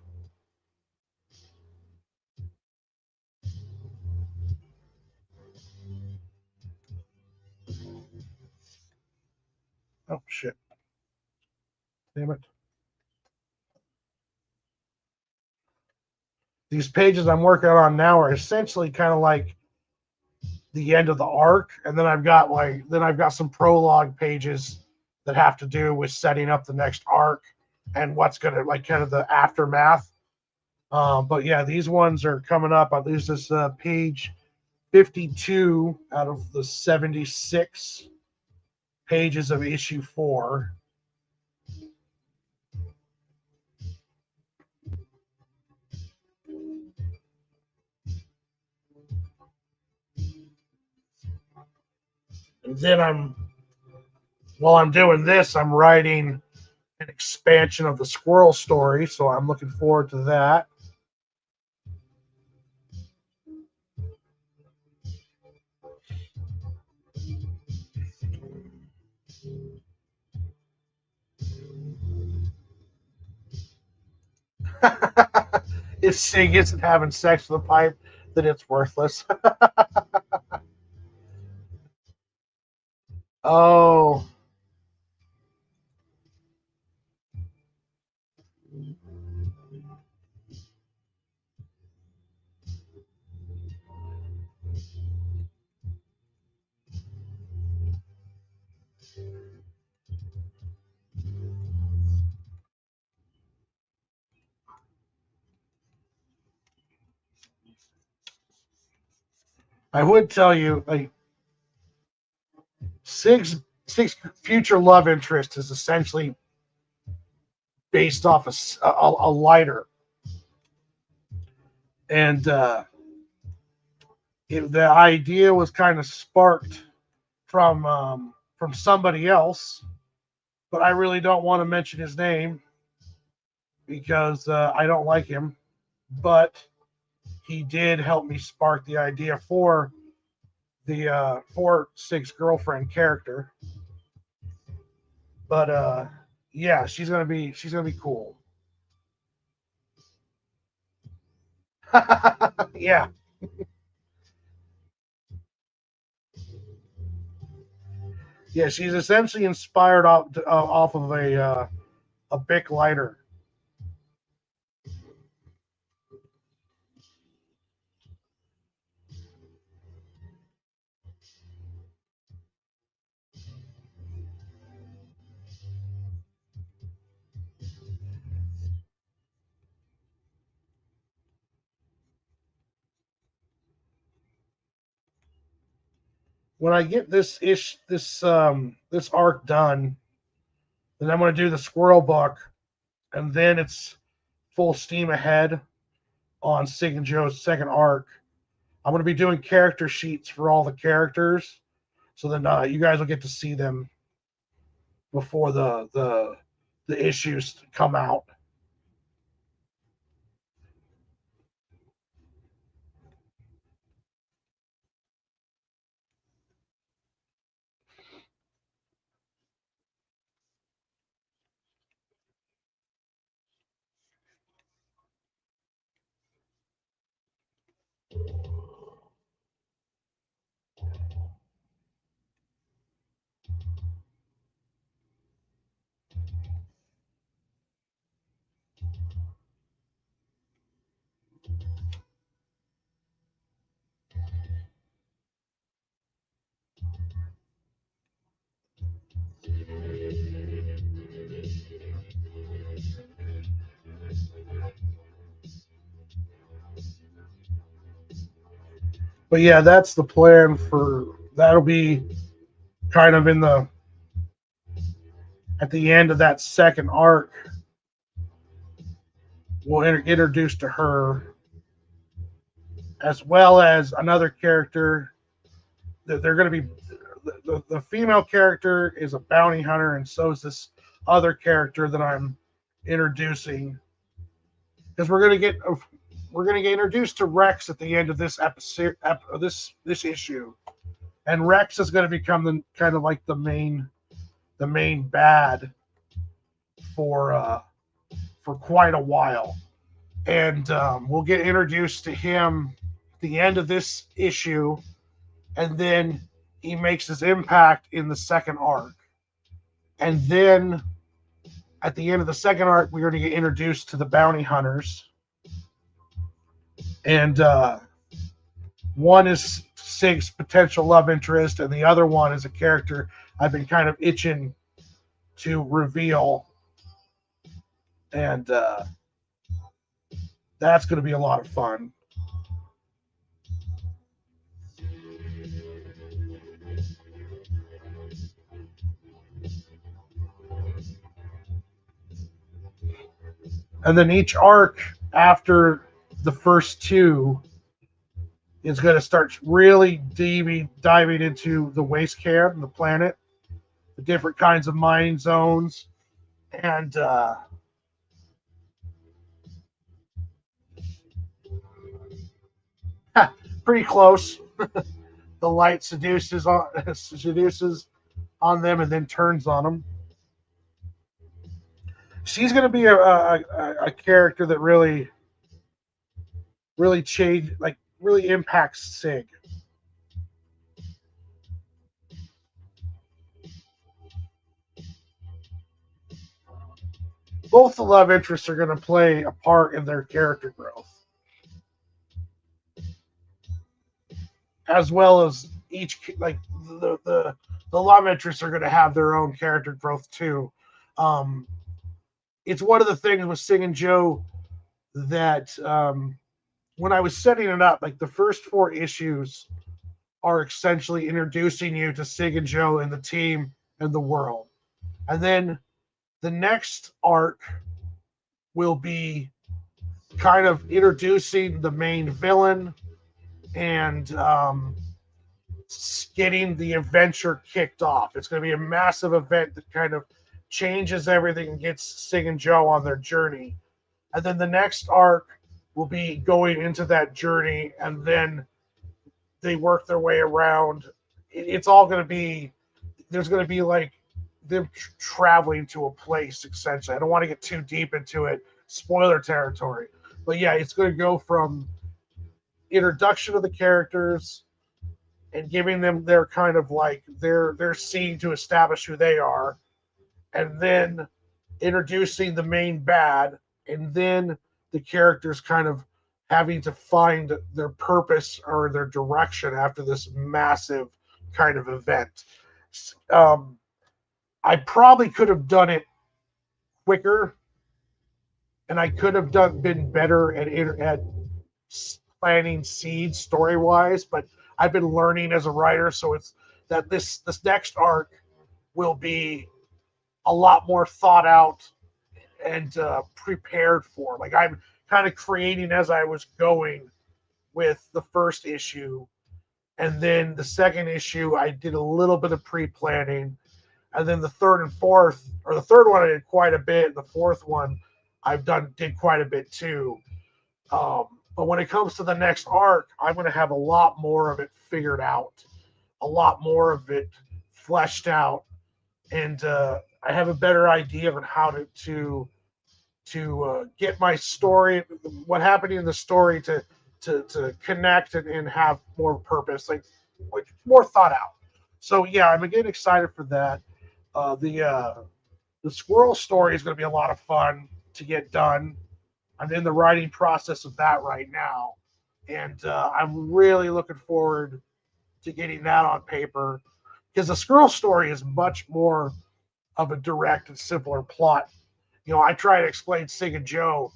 Oh shit, damn it! These pages I'm working on now are essentially kind of like the end of the arc, and then I've got some prologue pages that have to do with setting up the next arc and what's gonna like kind of the aftermath. But yeah, these ones are coming up. At least this page 52 out of the 76 pages of issue 4. And then while I'm doing this, I'm writing an expansion of the squirrel story, so I'm looking forward to that. If Cig isn't having sex with a pipe, then it's worthless. Oh, I would tell you, like Cig's future love interest is essentially based off a lighter, and the idea was kind of sparked from somebody else, but I really don't want to mention his name because I don't like him. But he did help me spark the idea for Cig's girlfriend character. But yeah, she's gonna be cool. Yeah, yeah, she's essentially inspired off of a Bic lighter. When I get this arc done, then I'm gonna do the squirrel book, and then it's full steam ahead on Cig and Joe's second arc. I'm gonna be doing character sheets for all the characters, So then you guys will get to see them before the issues come out. But yeah, that's the plan for that'll be kind of in the at the end of that second arc. We'll introduce to her as well as another character that they're going to be the female character is a bounty hunter, and so is this other character that I'm introducing because we're gonna get introduced to Rex at the end of this episode, this issue, and Rex is going to become the kind of like the main bad for quite a while, and we'll get introduced to him at the end of this issue, and then he makes his impact in the second arc, and then at the end of the second arc, we're going to get introduced to the bounty hunters, and one is Cig's potential love interest, and the other one is a character I've been kind of itching to reveal, and that's going to be a lot of fun. And then each arc after the first two is going to start really diving into the waste camp, the planet, the different kinds of mining zones, and pretty close. The light seduces on them and then turns on them. She's going to be a character that really changed, like really impacts Cig. Both the love interests are going to play a part in their character growth, as well as each like the love interests are going to have their own character growth too. Um, it's one of the things with Cig and Joe that when I was setting it up, like the first four issues are essentially introducing you to Cig and Joe and the team and the world, and then the next arc will be kind of introducing the main villain and getting the adventure kicked off. It's going to be a massive event that kind of changes everything and gets Cig and Joe on their journey. And then the next arc will be going into that journey, and then they work their way around. It's all going to be, there's going to be like them traveling to a place, essentially. I don't want to get too deep into it, spoiler territory. But yeah, it's going to go from introduction of the characters and giving them their kind of like their scene to establish who they are, and then introducing the main bad, and then the characters kind of having to find their purpose or their direction after this massive kind of event. Um, I probably could have done it quicker, and I could have been better at planting seeds story wise, but I've been learning as a writer, so it's that this next arc will be a lot more thought out and prepared for. Like I'm kind of creating as I was going with the first issue, And then the second issue, I did a little bit of pre-planning. And then the third and fourth, or the third one, I did quite a bit. The fourth one, did quite a bit too. But when it comes to the next arc, I'm going to have a lot more of it figured out, a lot more of it fleshed out, and I have a better idea of how to get my story, what happened in the story, to connect and have more purpose, like more thought out. So yeah, I'm getting excited for that. The squirrel story is going to be a lot of fun to get done. I'm in the writing process of that right now, and I'm really looking forward to getting that on paper because the squirrel story is much more of a direct and simpler plot. I try to explain Cig and Joe,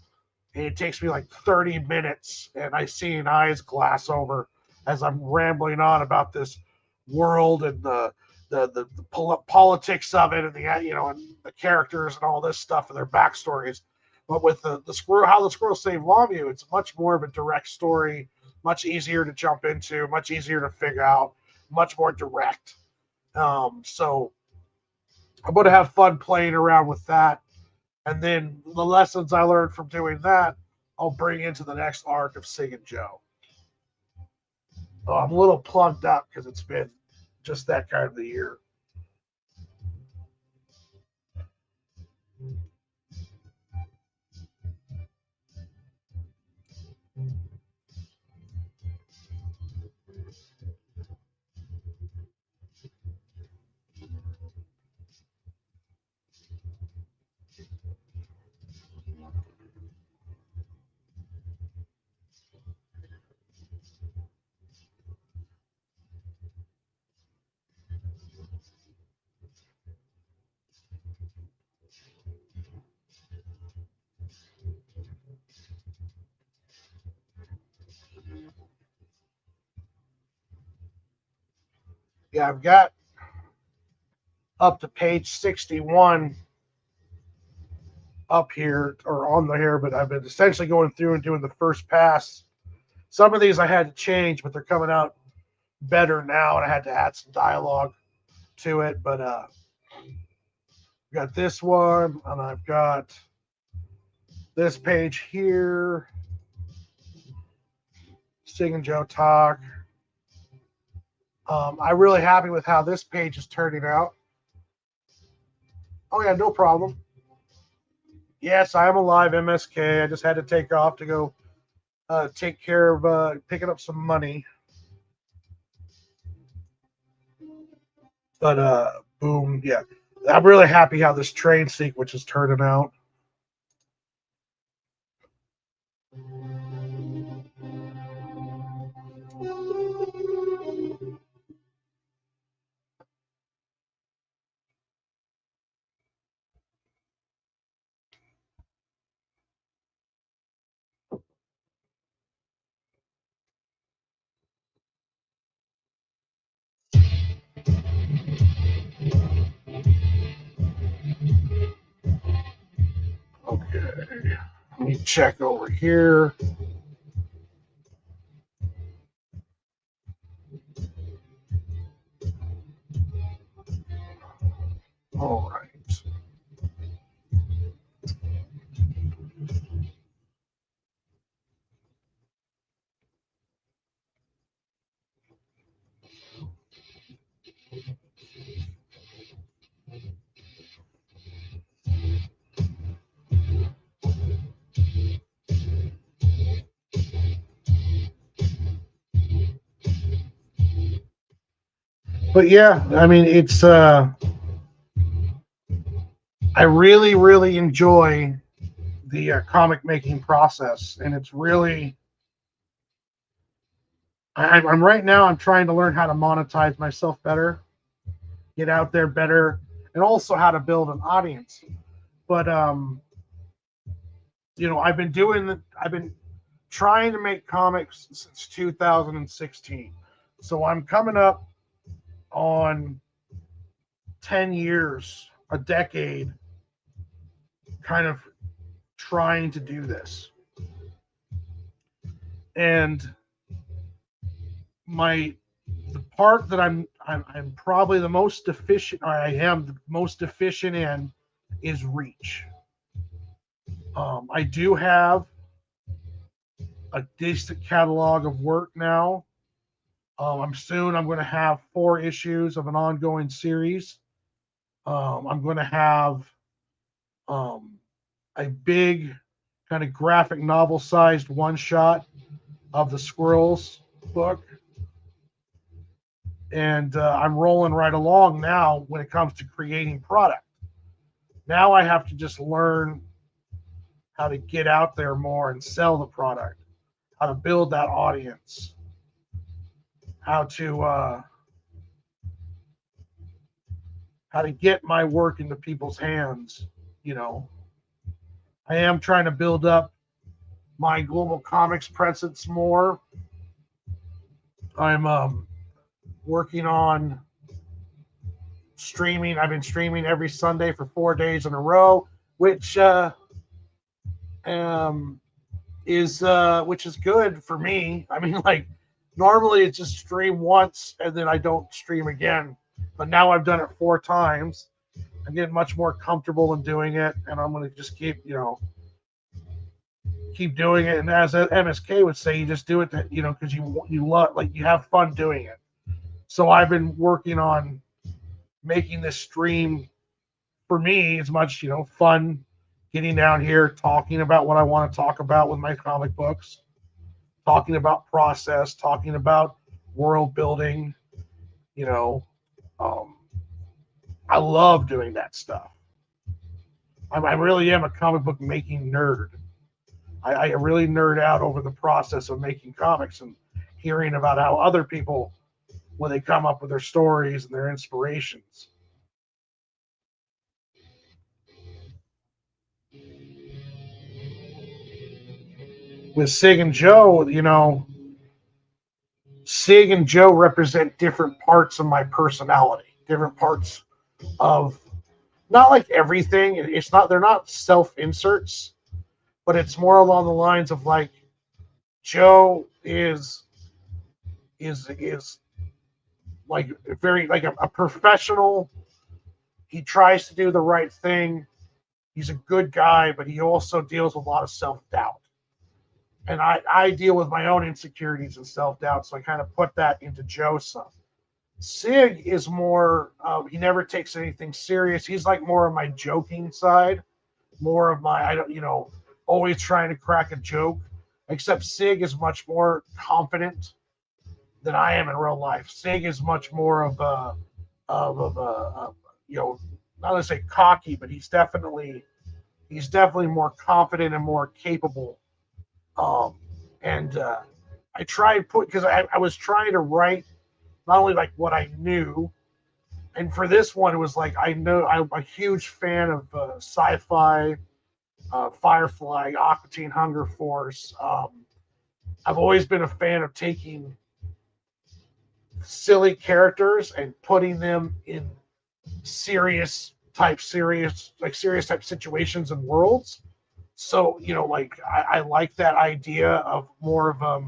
and it takes me like 30 minutes, and I see an eyes glass over as I'm rambling on about this world and the politics of it, and and the characters and all this stuff and their backstories. But with the squirrel, how the squirrel saved Longview, it's much more of a direct story, much easier to jump into, much easier to figure out, much more direct. So I'm going to have fun playing around with that. And then the lessons I learned from doing that, I'll bring into the next arc of Cig and Joe. I'm a little plugged up because it's been just that kind of the year. Yeah, I've got up to page 61 up here or on the here, but I've been essentially going through and doing the first pass. Some of these I had to change, but they're coming out better now, and I had to add some dialogue to it. But I've got this one, and I've got this page here. Cig and Joe talk. I'm really happy with how this page is turning out. Oh yeah, no problem. Yes, I am alive, MSK. I just had to take off to go take care of picking up some money. But boom, yeah. I'm really happy how this train sequence is turning out. Okay. Let me check over here. All right. But yeah, I mean, it's I really, really enjoy the comic making process, and it's really I'm right now. I'm trying to learn how to monetize myself better, get out there better, and also how to build an audience. But I've been trying to make comics since 2016, so I'm coming up on 10 years, a decade, kind of trying to do this, and my part that I'm probably the most deficient, or I am the most deficient in, is reach. I do have a decent catalog of work now. I'm going to have 4 issues of an ongoing series. I'm going to have a big kind of graphic novel sized one shot of the Squirrels book. And I'm rolling right along now when it comes to creating product. Now I have to just learn how to get out there more and sell the product, how to build that audience, how to get my work into people's hands. You know, I am trying to build up my Globalcomix presence more. I'm working on streaming. I've been streaming every Sunday for 4 days in a row, which which is good for me. I mean, like normally it's just stream once and then I don't stream again, but now I've done it 4 times. I'm getting much more comfortable in doing it, and I'm going to just keep doing it. And as MSK would say, you just do it that because you love, like, you have fun doing it. So I've been working on making this stream for me as much fun, getting down here talking about what I want to talk about with my comic books, talking about process, talking about world building. You know, um, I love doing that stuff. I really am a comic book making nerd. I really nerd out over the process of making comics and hearing about how other people, when they come up with their stories and their inspirations. With Cig and Joe, Cig and Joe represent different parts of my personality, different parts of, not like everything. It's not, they're not self inserts, but it's more along the lines of, like, Joe is like very like a professional. He tries to do the right thing. He's a good guy, but he also deals with a lot of self doubt. And I deal with my own insecurities and self doubt, so I kind of put that into Joe's son. Cig is more, he never takes anything serious. He's like more of my joking side, more of my, I don't, always trying to crack a joke. Except Cig is much more confident than I am in real life. Cig is much more of a not to say cocky, but he's definitely more confident and more capable. Um, and I tried put because I was trying to write not only like what I knew, and for this one it was like I know I'm a huge fan of sci-fi, Firefly, Aqua Teen Hunger Force. I've always been a fan of taking silly characters and putting them in serious type situations and worlds. So like I like that idea of more of a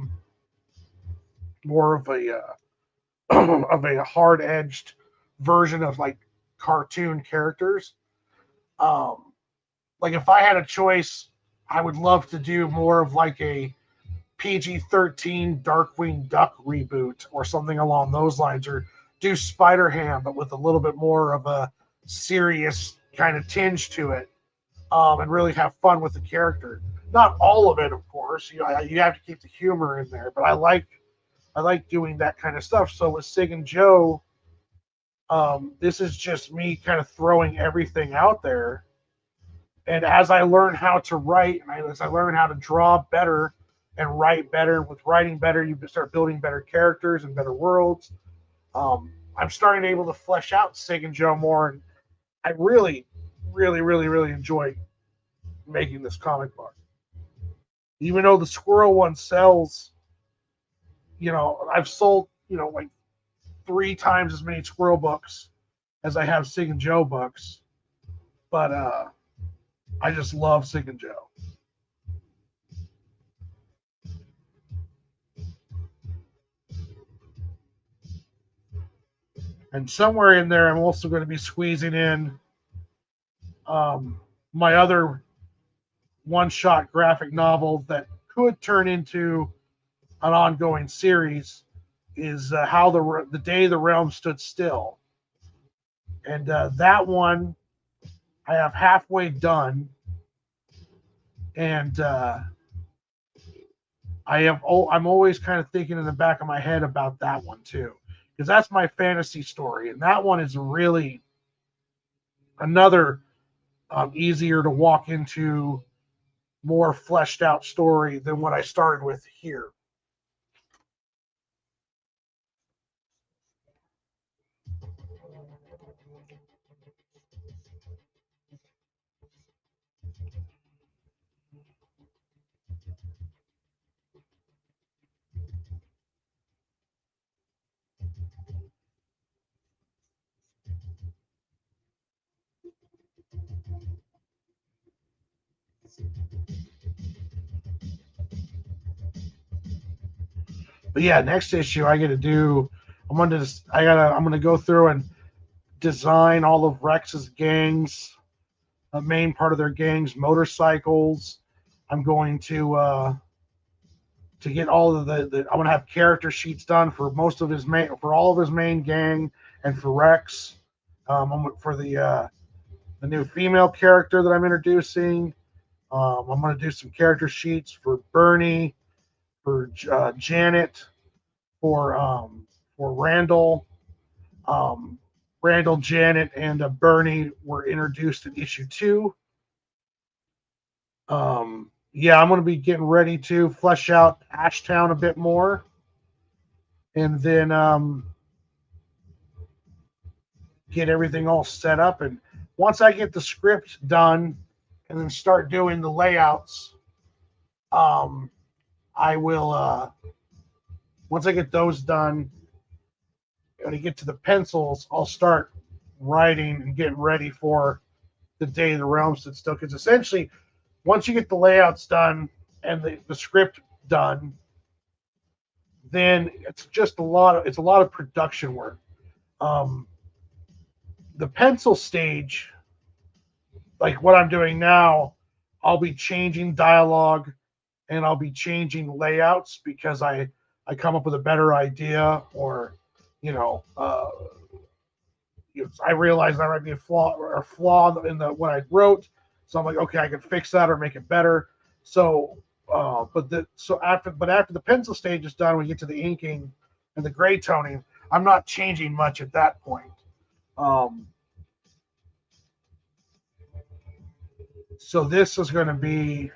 of a hard edged version of like cartoon characters. Um, like if I had a choice, I would love to do more of like a PG-13 Darkwing Duck reboot or something along those lines, or do Spider Ham but with a little bit more of a serious kind of tinge to it, and really have fun with the character. Not all of it, of course. You have to keep the humor in there, but I like doing that kind of stuff. So with Cig and Joe, this is just me kind of throwing everything out there. And as I learn how to write, and as I learn how to draw better and write better, with writing better, you start building better characters and better worlds. I'm starting to be able to flesh out Cig and Joe more, and I really, really, really, really enjoy making this comic book. Even though the squirrel one sells, I've sold, like 3 times as many squirrel books as I have Cig and Joe books. But I just love Cig and Joe. And somewhere in there, I'm also going to be squeezing in my other one-shot graphic novel that could turn into an ongoing series. Is how the day the realm stood still, and that one I have halfway done, and I'm always kind of thinking in the back of my head about that one too, because that's my fantasy story, and that one is really another easier to walk into, more fleshed out story than what I started with here. But yeah, next issue I got to do. I'm gonna go through and design all of Rex's gangs, a main part of their gangs, motorcycles. I'm going to get all of I'm gonna have character sheets done for most of his main for all of his main gang and for Rex. For the new female character that I'm introducing. I'm gonna do some character sheets for Bernie, for Janet, for Randall. Um, Randall, Janet, and Bernie were introduced in issue 2. Yeah, I'm going to be getting ready to flesh out Ashtown a bit more, and then get everything all set up. And once I get the script done, and then start doing the layouts, um, I will. Once I get those done, when I get to the pencils, I'll start writing and getting ready for the day the realm stood still. Because essentially, once you get the layouts done and the script done, then it's a lot of production work. Um, the pencil stage, like what I'm doing now, I'll be changing dialogue and I'll be changing layouts because I come up with a better idea, or you know uh, I realize there might be a flaw in the what I wrote, so I'm like, okay, I can fix that or make it better. So, after the pencil stage is done, we get to the inking and the gray toning. I'm not changing much at that point. Um, so this is going to be,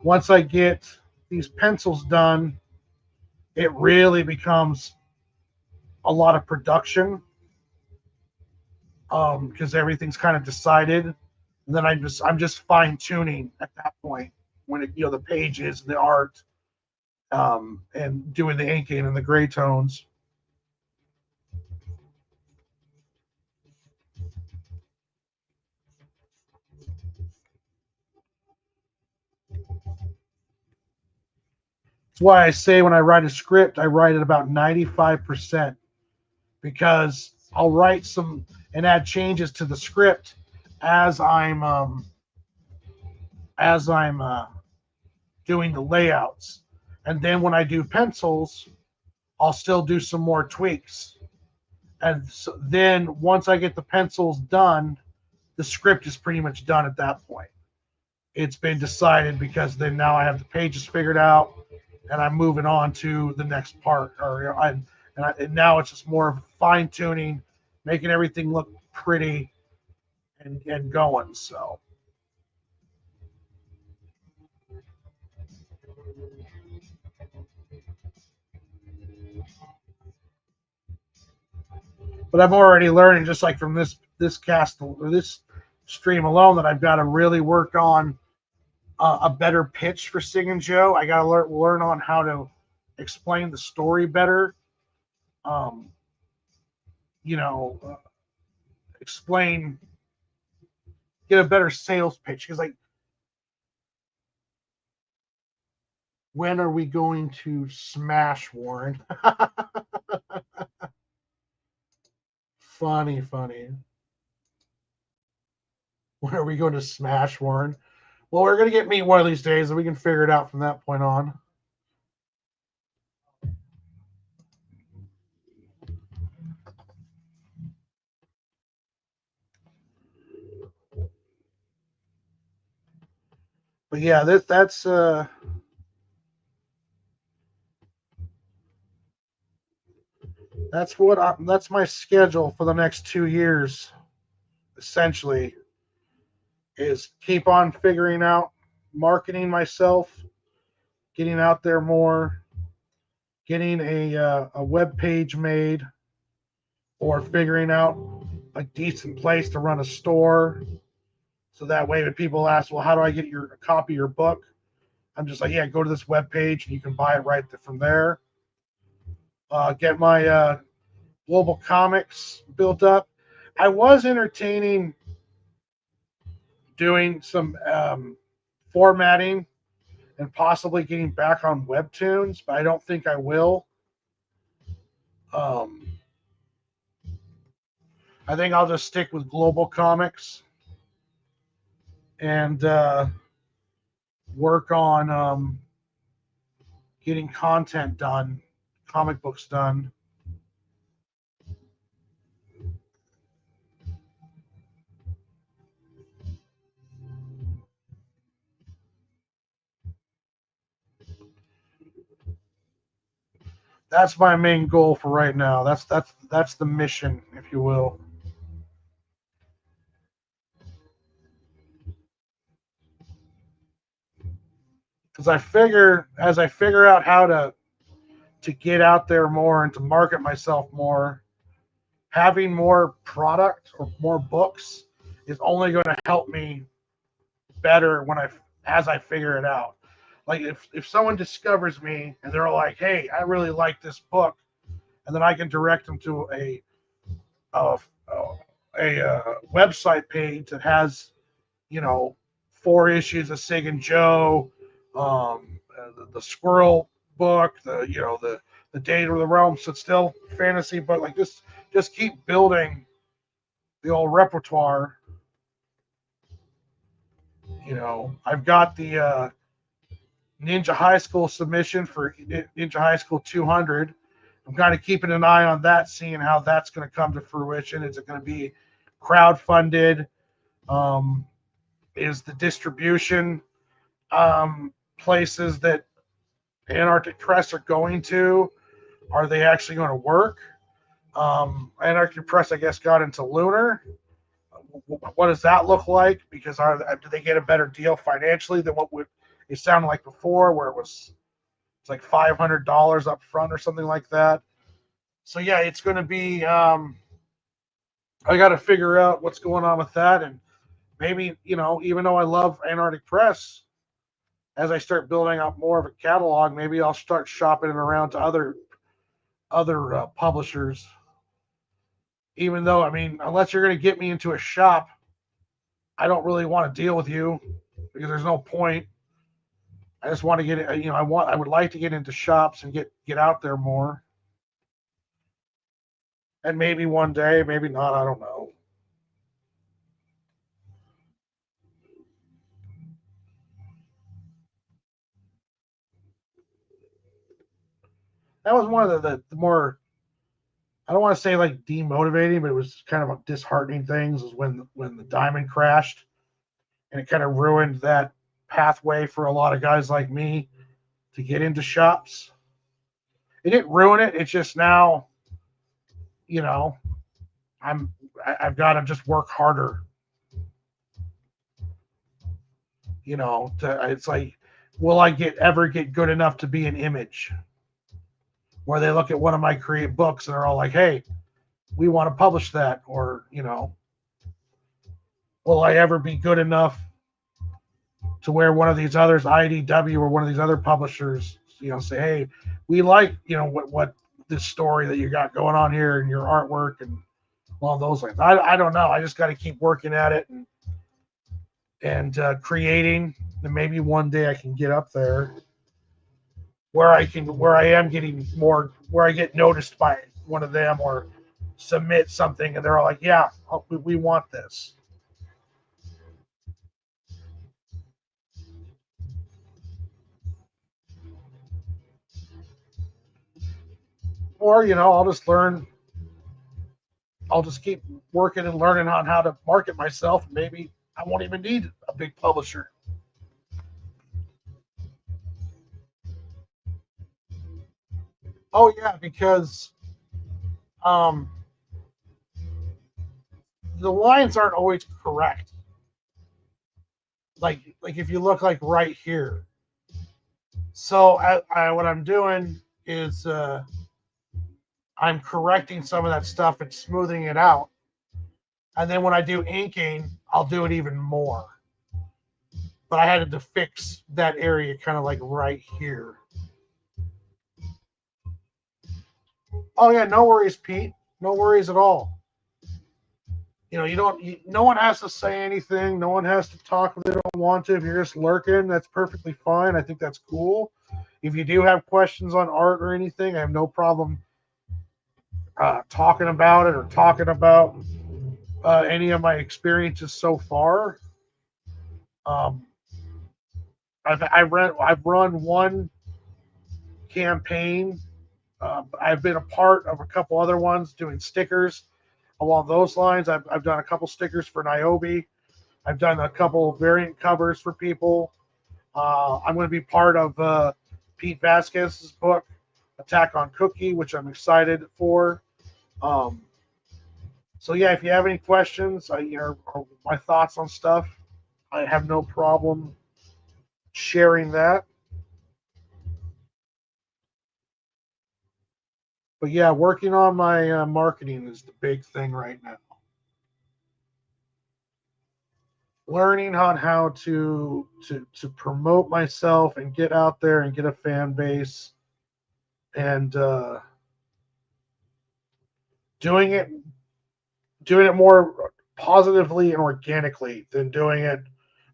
once I get these pencils done, it really becomes a lot of production, because everything's kind of decided. And then I'm just fine tuning at that point when the pages, the art, and doing the inking and the gray tones. That's why I say when I write a script, I write it about 95%, because I'll write some and add changes to the script as I'm doing the layouts, and then when I do pencils, I'll still do some more tweaks. And so then once I get the pencils done, the script is pretty much done at that point. It's been decided, because then now I have the pages figured out, and I'm moving on to the next part. And now it's just more of fine tuning, making everything look pretty and going. So, but I'm already learning, just like from this cast or this stream alone, that I've got to really work on a better pitch for Cig and Joe. I got to learn on how to explain the story better. Um, you know, explain, get a better sales pitch, because like, when are we going to smash, Warren? Funny, funny. When are we going to smash, Warren? Well, we're going to get meat one of these days, and we can figure it out from that point on. But yeah, that's my schedule for the next 2 years. Essentially, is keep on figuring out marketing myself, getting out there more, getting a web page made, or figuring out a decent place to run a store. So that way, when people ask, "Well, how do I get your copy of your book?" I'm just like, "Yeah, go to this web page and you can buy it right from there." Get my Globalcomix built up. I was entertaining doing some formatting and possibly getting back on Webtoons, but I don't think I will. Um, I think I'll just stick with Globalcomix and work on getting content done, comic books done. That's my main goal for right now. That's the mission, if you will. Because I figure as I figure out how to get out there more and to market myself more, having more product or more books is only going to help me better when I as I figure it out. Like if someone discovers me and they're like, "Hey, I really like this book," and then I can direct them to a, a website page that has, you know, 4 issues of Cig and Joe, the Squirrel book, the Date of the Realm. So it's still fantasy, but like just keep building the old repertoire. I've got the Ninja High School submission for Ninja High School 200. I'm kind of keeping an eye on that, seeing how that's going to come to fruition. Is it going to be crowdfunded? Um, is the distribution places that Antarctic Press are going to, are they actually going to work? Antarctic Press, I guess, got into Lunar. What does that look like? Because do they get a better deal financially than what it sounded like before, where it's like $500 up front or something like that? So yeah, it's going to be. I got to figure out what's going on with that, and maybe even though I love Antarctic Press, as I start building up more of a catalog, maybe I'll start shopping it around to other publishers. Even though, I mean, unless you're going to get me into a shop, I don't really want to deal with you because there's no point. I just want to get it. I would like to get into shops and get out there more. And maybe one day, maybe not. I don't know. That was one of the more, I don't want to say like demotivating, but it was kind of a disheartening things is when the diamond crashed and it kind of ruined that pathway for a lot of guys like me to get into shops. It didn't ruin it. It's just now, you know, I'm I've got to just work harder. It's like, will I ever get good enough to be an image? Where they look at one of my creative books and they're all like, "Hey, we want to publish that," or will I ever be good enough to where one of these others, IDW or one of these other publishers, say, "Hey, we like what this story that you got going on here and your artwork and all those things." I don't know. I just got to keep working at it and creating, and maybe one day I can get up there where I am getting more, where I get noticed by one of them, or submit something and they're all like, yeah, we want this. Or, I'll just learn, I'll just keep working and learning on how to market myself. Maybe I won't even need a big publisher. Oh, yeah, because um, the lines aren't always correct. Like if you look like right here. So what I'm doing is I'm correcting some of that stuff and smoothing it out. And then when I do inking, I'll do it even more. But I had to fix that area kind of like right here. Oh yeah, no worries, Pete. No worries at all. No one has to say anything. No one has to talk if they don't want to. If you're just lurking, that's perfectly fine. I think that's cool. If you do have questions on art or anything, I have no problem talking about it or talking about any of my experiences so far. Um, I've run one campaign. I've been a part of a couple other ones doing stickers along those lines. I've done a couple stickers for Niobe. I've done a couple variant covers for people. I'm going to be part of Pete Vasquez's book, Attack on Cookie, which I'm excited for. Um, so yeah, if you have any questions, or my thoughts on stuff, I have no problem sharing that. But yeah, working on my marketing is the big thing right now. Learning on how to promote myself and get out there and get a fan base, and doing it doing it more positively and organically than doing it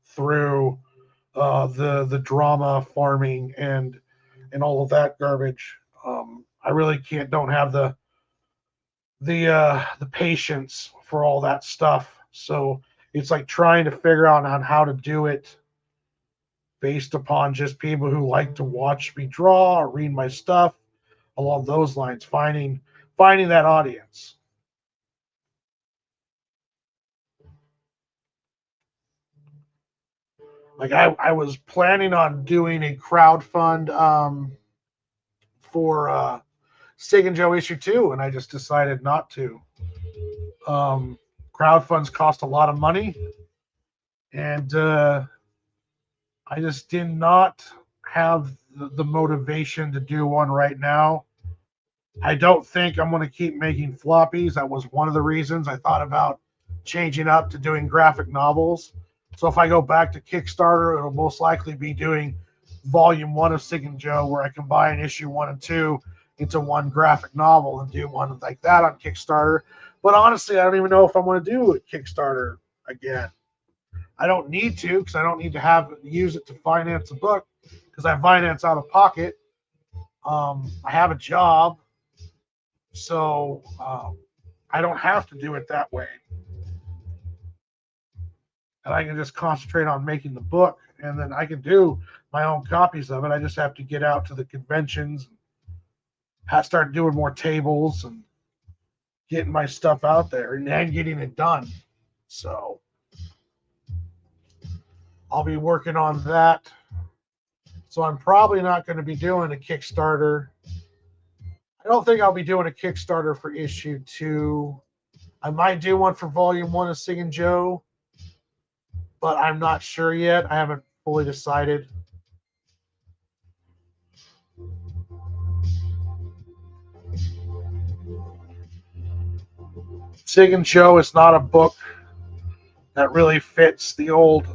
through the drama farming and all of that garbage. I really don't have the patience for all that stuff. So it's like trying to figure out on how to do it based upon just people who like to watch me draw or read my stuff along those lines. Finding that audience. Like I was planning on doing a crowd fund for Cig and Joe issue 2, and I just decided not to. Um, crowd funds cost a lot of money, and I just did not have the motivation to do one right now. I don't think I'm going to keep making floppies. That was one of the reasons I thought about changing up to doing graphic novels. So if I go back to Kickstarter, it'll most likely be doing volume 1 of Cig and Joe, where I combine issue 1 and 2 into one graphic novel and do one like that on Kickstarter. But honestly, I don't even know if I'm going to do a Kickstarter again. I don't need to, because I don't need to use it to finance a book, because I finance out of pocket. I have a job, so I don't have to do it that way. And I can just concentrate on making the book, and then I can do my own copies of it. I just have to get out to the conventions, start doing more tables, and getting my stuff out there and getting it done. So I'll be working on that. So I'm probably not going to be doing a Kickstarter. I don't think I'll be doing a Kickstarter for issue 2. I might do one for volume 1 of Cig and Joe, but I'm not sure yet. I haven't fully decided. Cig and Joe is not a book that really fits the old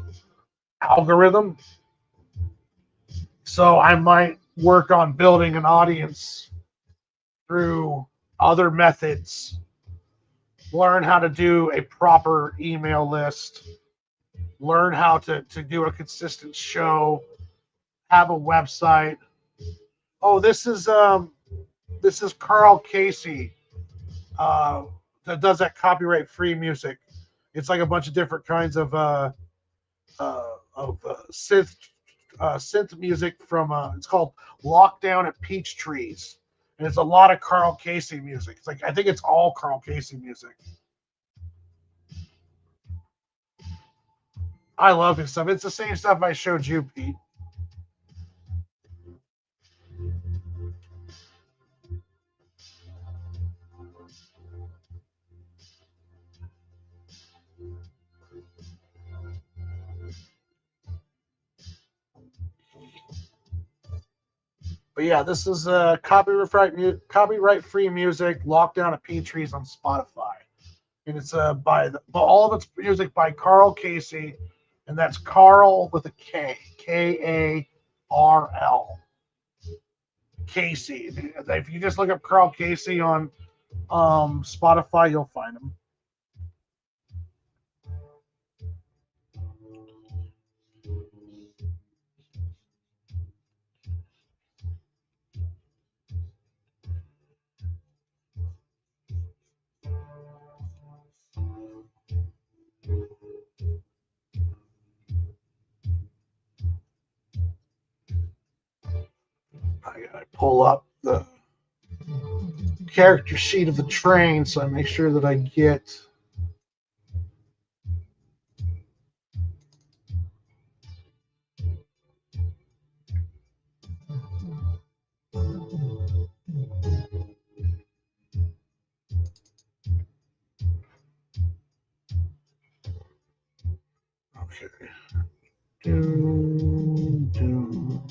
algorithm. So I might work on building an audience through other methods, learn how to do a proper email list, learn how to do a consistent show, have a website. Oh, this is Carl Casey. uh, that does that copyright free music. It's like a bunch of different kinds of synth music from it's called Lockdown at Peach Trees, and it's a lot of Carl Casey music. It's like I think it's all Carl Casey music. I love his stuff. It's the same stuff I showed you, Pete. But yeah, this is copyright free music. Lockdown at Peach Trees on Spotify, and it's all of its music by Carl Casey, and that's Carl with a K, Karl Casey. If you just look up Carl Casey on Spotify, you'll find him. I pull up the character sheet of the train, so I make sure that I get. Okay. Do, do.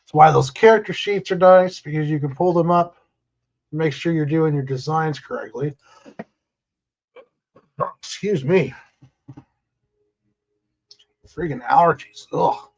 That's why those character sheets are nice, because you can pull them up and make sure you're doing your designs correctly. Oh, excuse me. Freaking allergies. Ugh.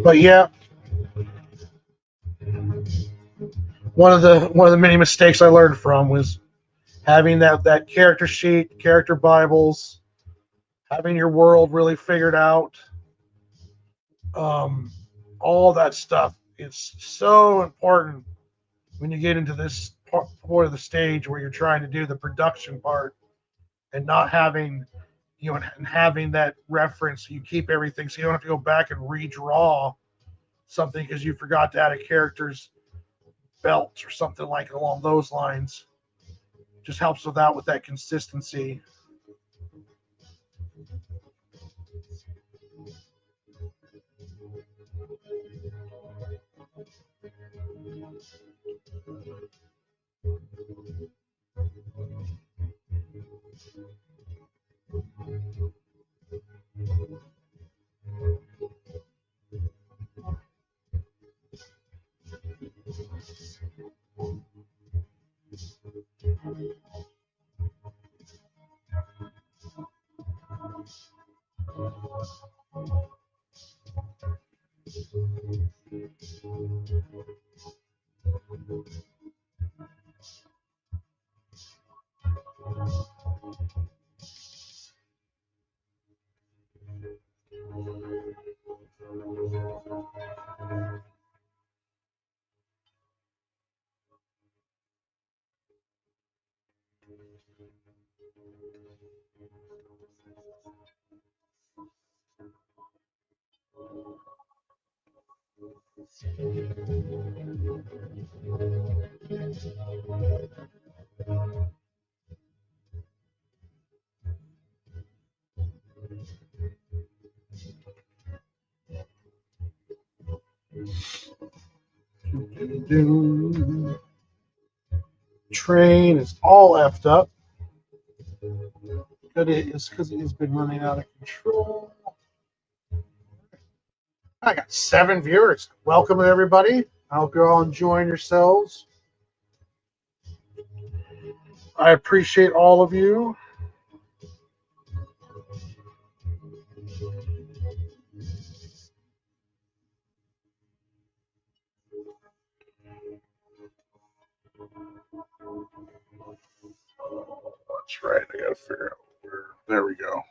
But yeah, one of the many mistakes I learned from was having that character sheet, character Bibles, having your world really figured out, um, all that stuff. It's so important when you get into this part of the stage where you're trying to do the production part and not having and having that reference. You keep everything so you don't have to go back and redraw something because you forgot to add a character's belt or something like along those lines. Just helps with that consistency. Train is all effed up. But it is because it has been running out of control. I got 7 viewers. Welcome, everybody. I hope you're all enjoying yourselves. I appreciate all of you. That's right. I got to figure out where. There we go.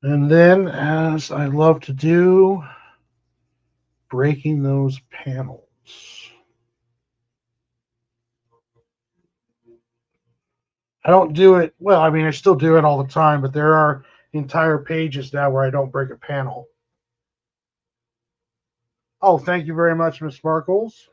And then, as I love to do, breaking those panels. I don't do it, well, I mean, I still do it all the time, but there are entire pages now where I don't break a panel. Oh, thank you very much, Miss Sparkles.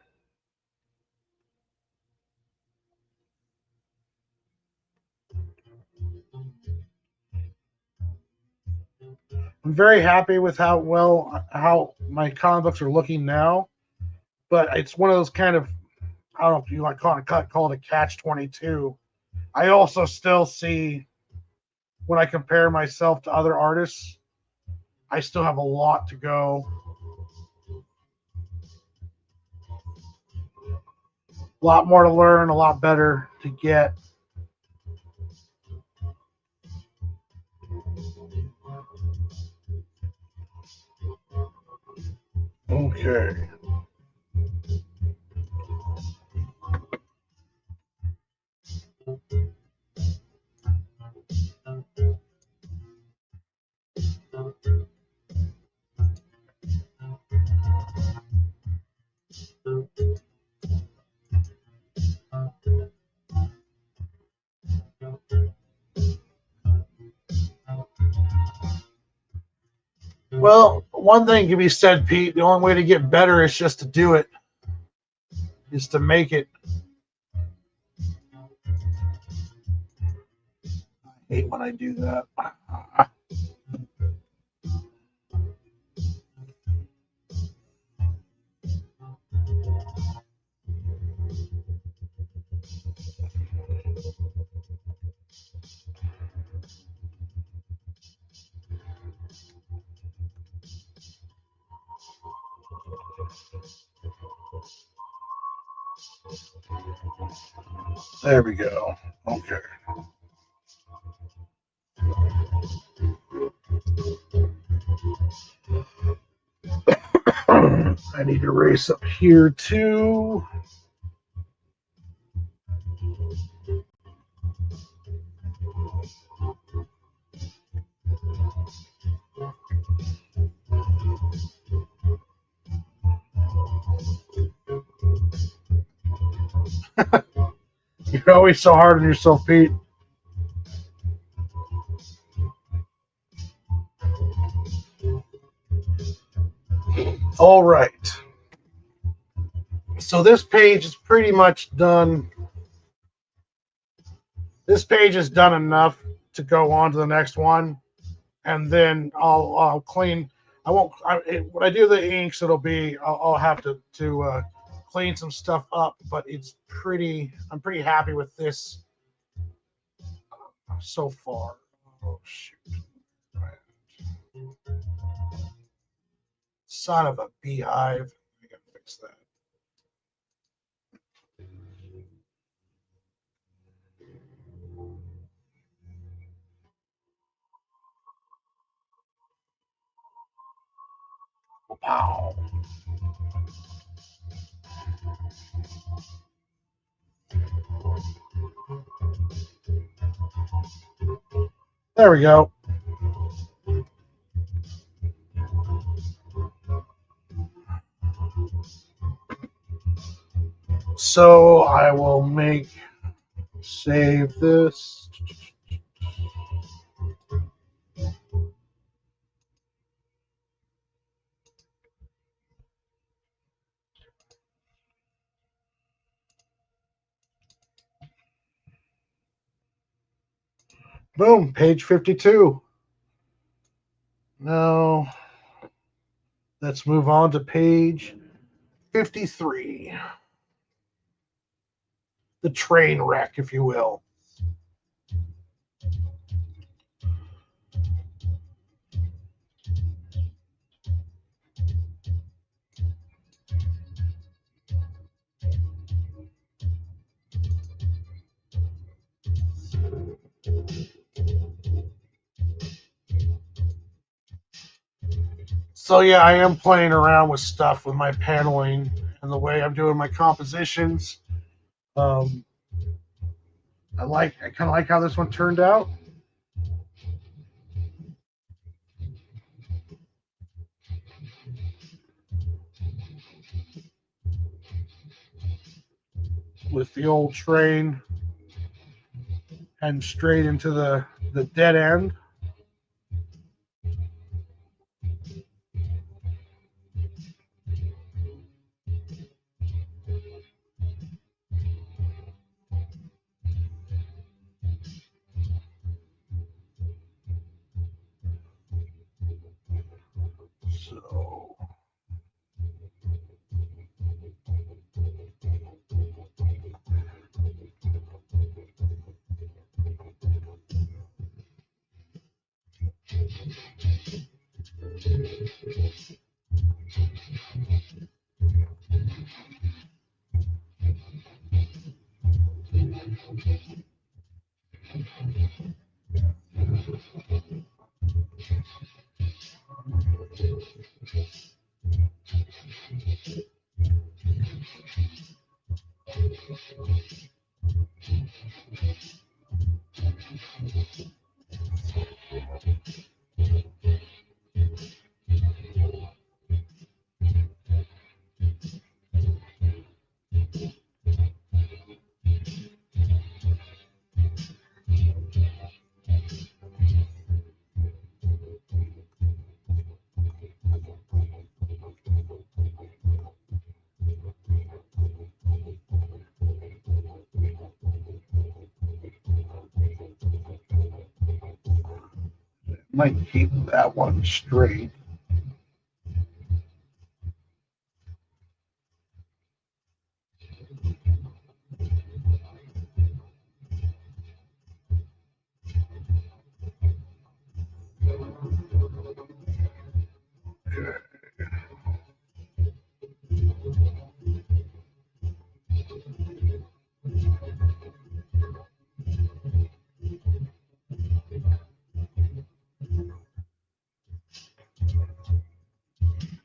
I'm very happy with how my comic books are looking now, but it's one of those kind of, I don't know if you like call it a catch-22. I also still see, when I compare myself to other artists, I still have a lot to go. A lot more to learn, a lot better to get. Okay. Well, one thing can be said, Pete. The only way to get better is just to do it, is to make it. I hate when I do that. There we go. Okay. I need to erase up here too. You're always so hard on yourself, Pete. All right. So this page is pretty much done. This page is done enough to go on to the next one, and then I'll clean. I won't. When I do the inks, it'll be. I'll have to clean some stuff up, but it's pretty. I'm pretty happy with this so far. Oh shoot! Son of a beehive! I gotta fix that. Wow. There we go. So I will save this. Boom, page 52. Now, let's move on to page 53. The train wreck, if you will. So yeah, I am playing around with stuff with my paneling and the way I'm doing my compositions. Um, I kind of like how this one turned out. With the old train and straight into the dead end. So might keep that one straight.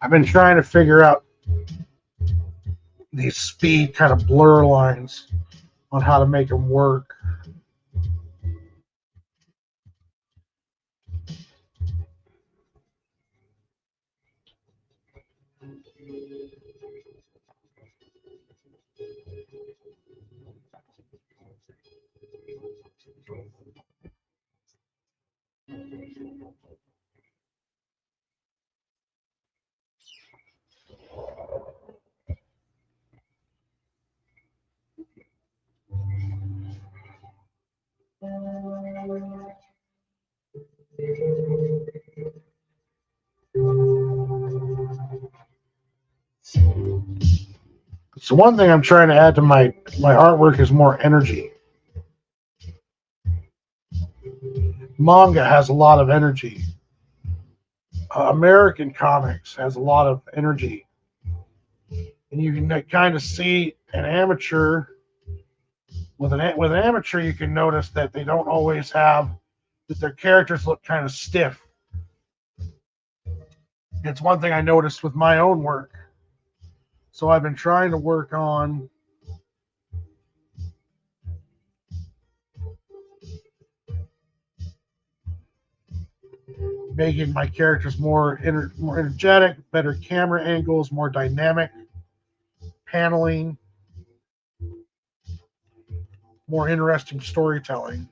I've been trying to figure out these speed kind of blur lines on how to make them work. So one thing I'm trying to add to my artwork is more energy. Manga has a lot of energy. American comics has a lot of energy, and you can kind of see an amateur with an amateur. You can notice that they don't always have that their characters look kind of stiff. It's one thing I noticed with my own work. So I've been trying to work on making my characters more energetic, better camera angles, more dynamic paneling, more interesting storytelling.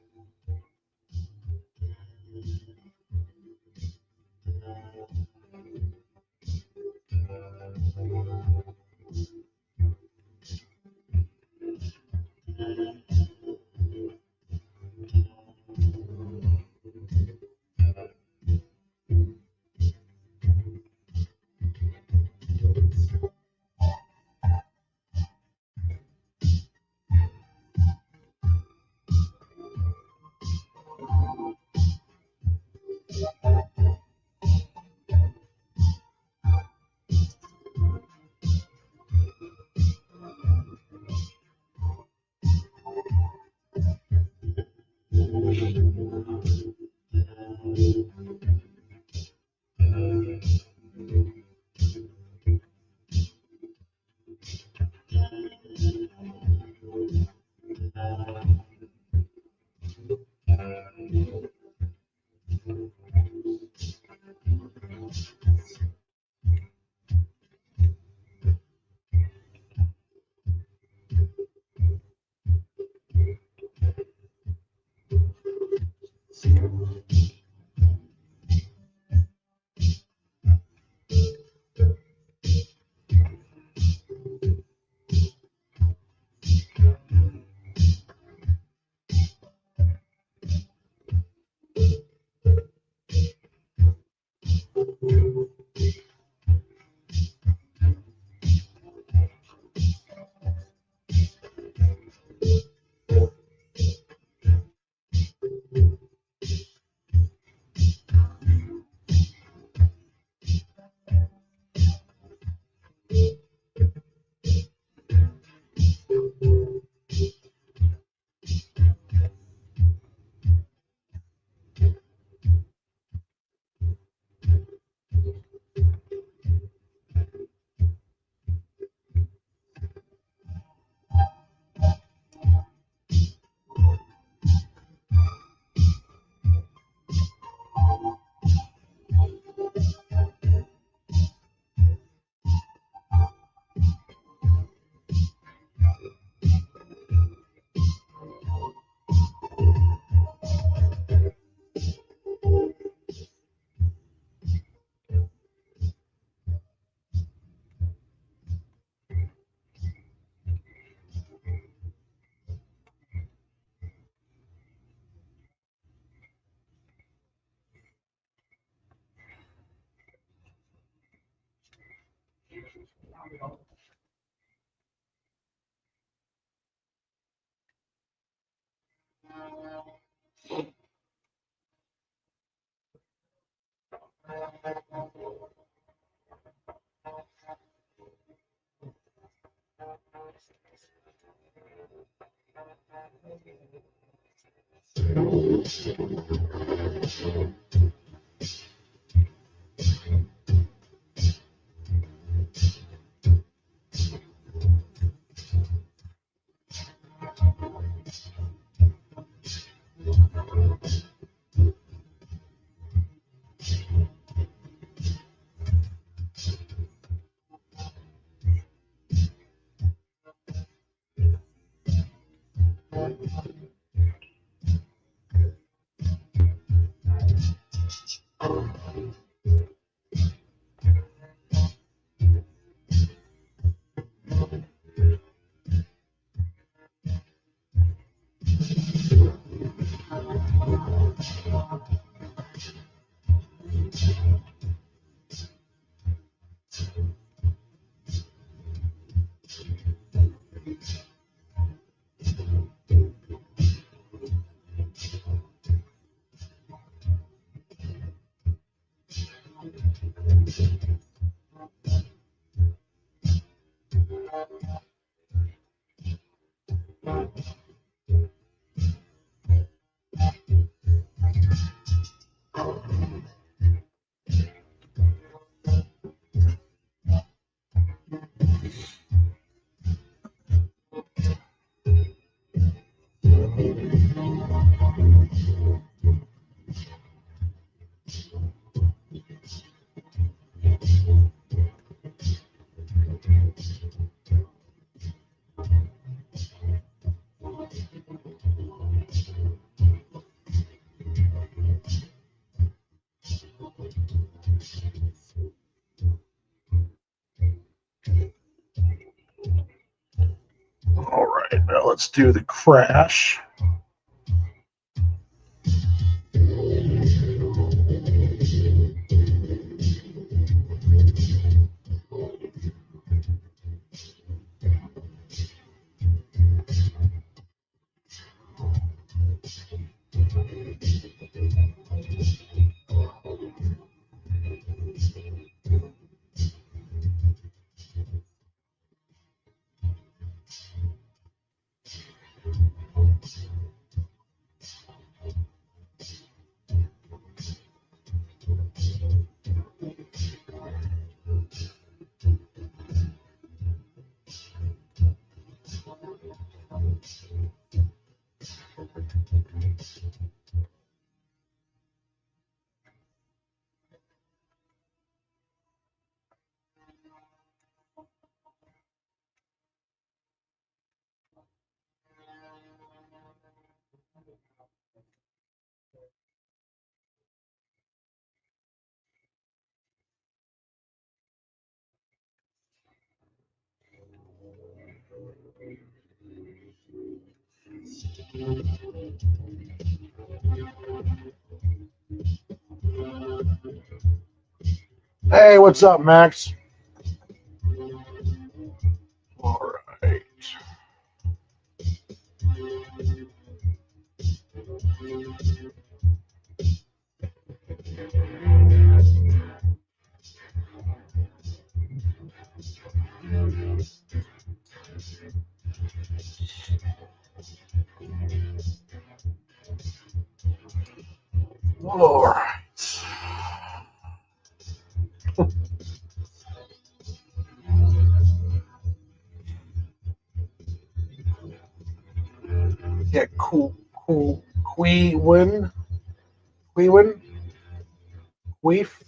All right, now let's do the crash. Hey, what's up, Max? All right. All right. Yeah, cool. Queewin? Queef?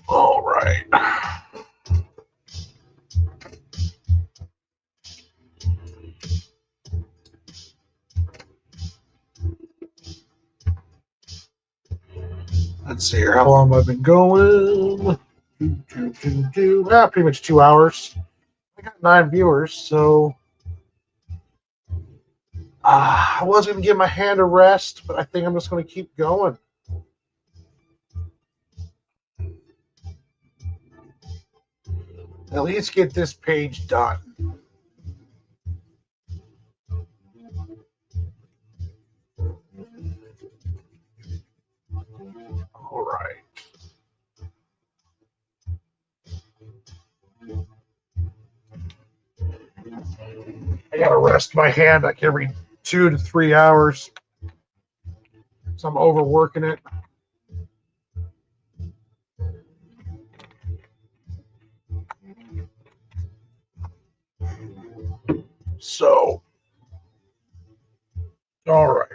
All right. Let's see here. How long have I been going? Pretty much 2 hours. I got 9 viewers, so I was going to give my hand a rest, but I think I'm just going to keep going. At least get this page done. All right. I gotta rest my hand like every 2 to 3 hours. So I'm overworking it. So, all right.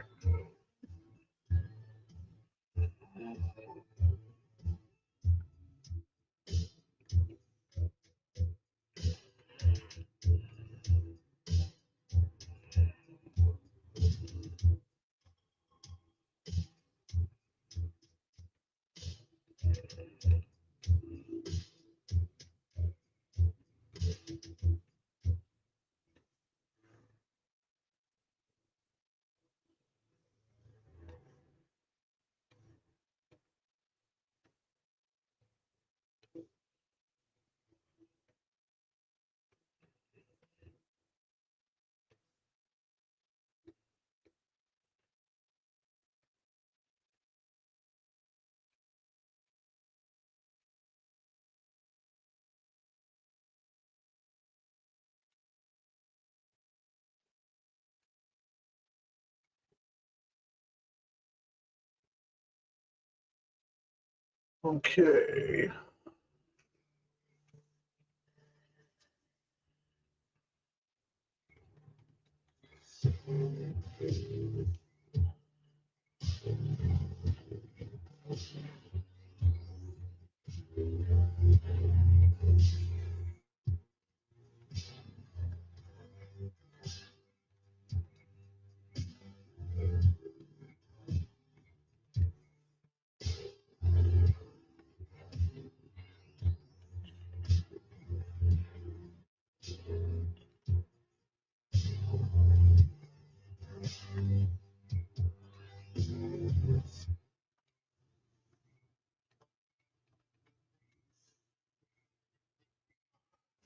Okay.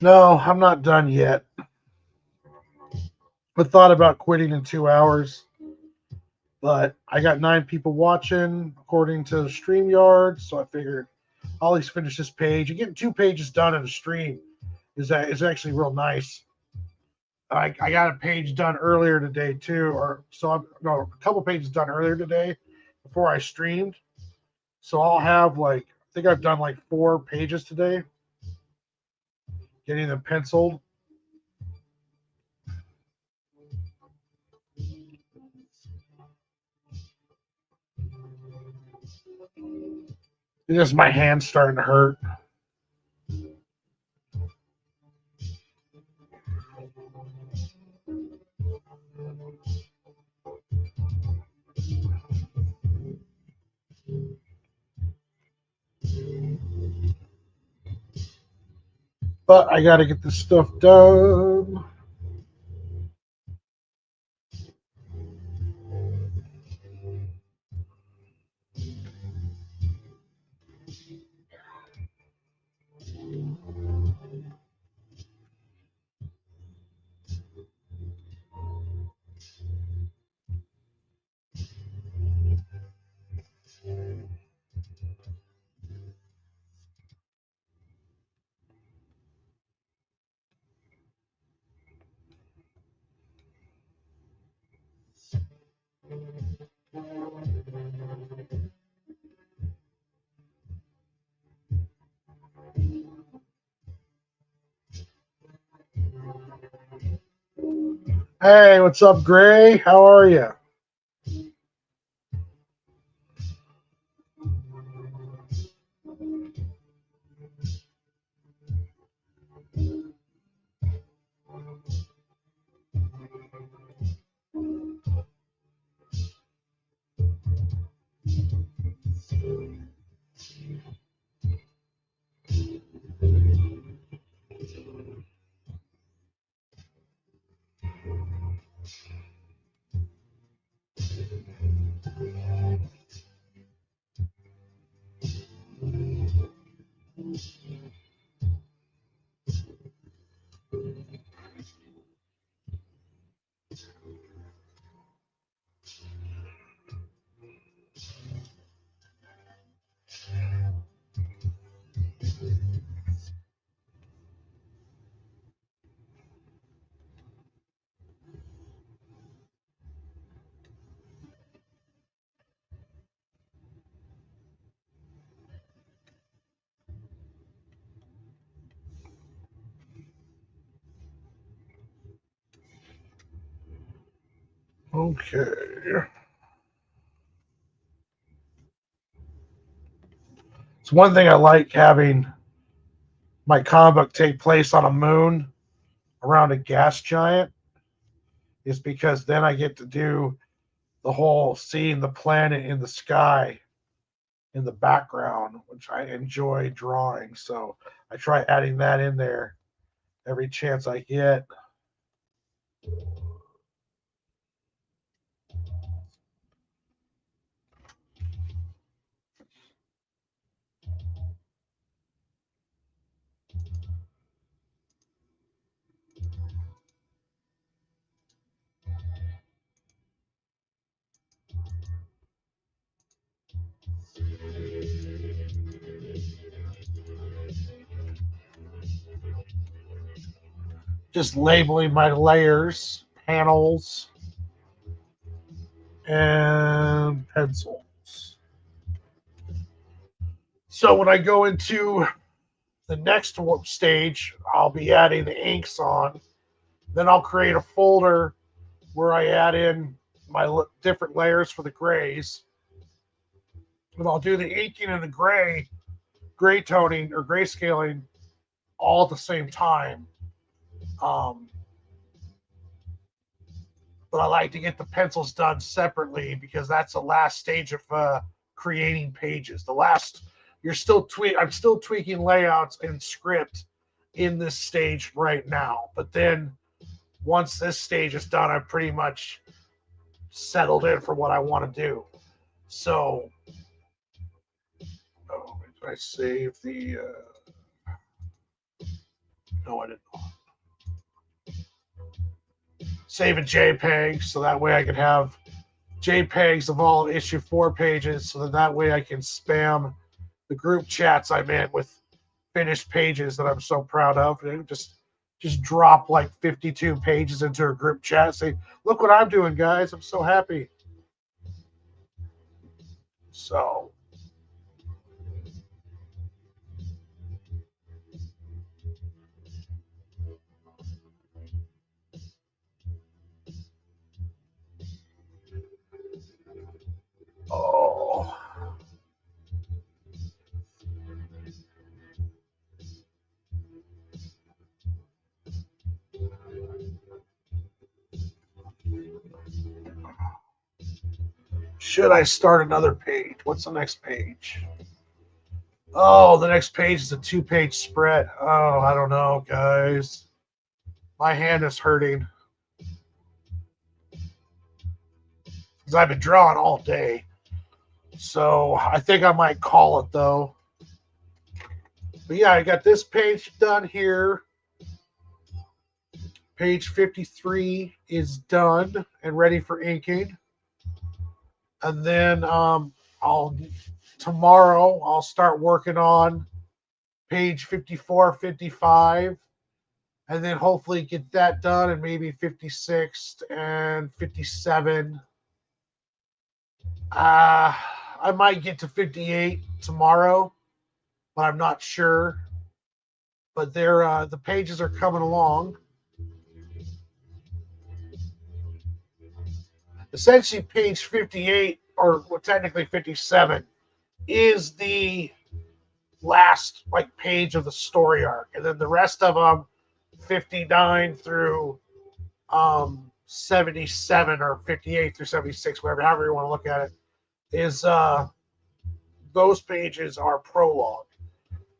No, I'm not done yet. I thought about quitting in 2 hours, but I got 9 people watching according to StreamYard, so I figured I'll at least finish this page. And getting 2 pages done in a stream is actually real nice. I got a page done earlier today too, or so I'm no a couple pages done earlier today before I streamed. So I'll have like I think I've done like 4 pages today, getting them penciled. It's just my hand's starting to hurt. But I got to get this stuff done. Hey, what's up, Gray? How are you? Okay. It's one thing I like having my comic book take place on a moon around a gas giant is because then I get to do the whole seeing the planet in the sky in the background, which I enjoy drawing. So I try adding that in there every chance I get. Just labeling my layers, panels, and pencils. So when I go into the next stage, I'll be adding the inks on. Then I'll create a folder where I add in my different layers for the grays. And I'll do the inking and the gray toning or grayscaling all at the same time. Um, but I like to get the pencils done separately because that's the last stage of creating pages. The last, I'm still tweaking layouts and script in this stage right now. But then once this stage is done, I'm pretty much settled in for what I want to do. So, I save the. No, I didn't. Save a JPEG so that way I can have JPEGs of all issue 4 pages, so that way I can spam the group chats I'm in with finished pages that I'm so proud of. And just drop like 52 pages into a group chat. Say, look what I'm doing, guys. I'm so happy. So. Oh. Should I start another page? What's the next page? Oh, the next page is a 2-page spread. Oh, I don't know, guys. My hand is hurting because I've been drawing all day. So I think I might call it, though. But yeah, I got this page done here. Page 53 is done and ready for inking. And then tomorrow I'll start working on page 54, 55, and then hopefully get that done, and maybe 56 and 57. I might get to 58 tomorrow, but I'm not sure. But the pages are coming along. Essentially, page 58, or well, technically 57, is the last like page of the story arc, and then the rest of them, 59 through 77 or 58 through 76, whatever, however you want to look at it, is those pages are prologue,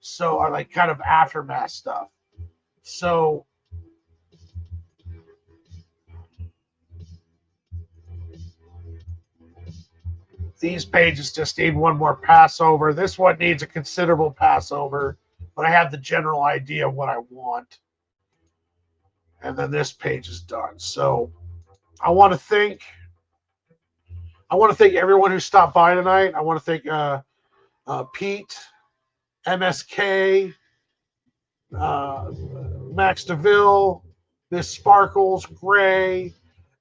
so are like kind of aftermath stuff. So these pages just need one more pass over. This one needs a considerable pass over, but I have the general idea of what I want. And then this page is done. So I want to thank everyone who stopped by tonight. I want to thank Pete, MSK, Max DeVille, Miss Sparkles, Gray,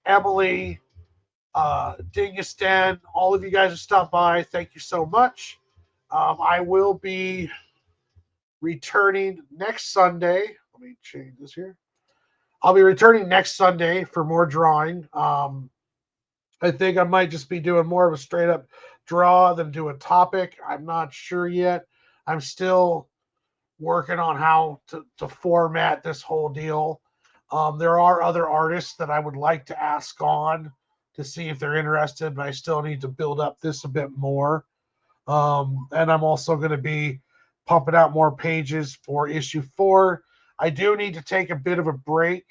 Emily, Dingistan, all of you guys who stopped by. Thank you so much. I will be returning next Sunday. Let me change this here. I'll be returning next Sunday for more drawing. I think I might just be doing more of a straight up draw than do a topic. I'm not sure yet. I'm still working on how to format this whole deal. There are other artists that I would like to ask on to see if they're interested, but I still need to build up this a bit more. And I'm also going to be pumping out more pages for issue 4. I do need to take a bit of a break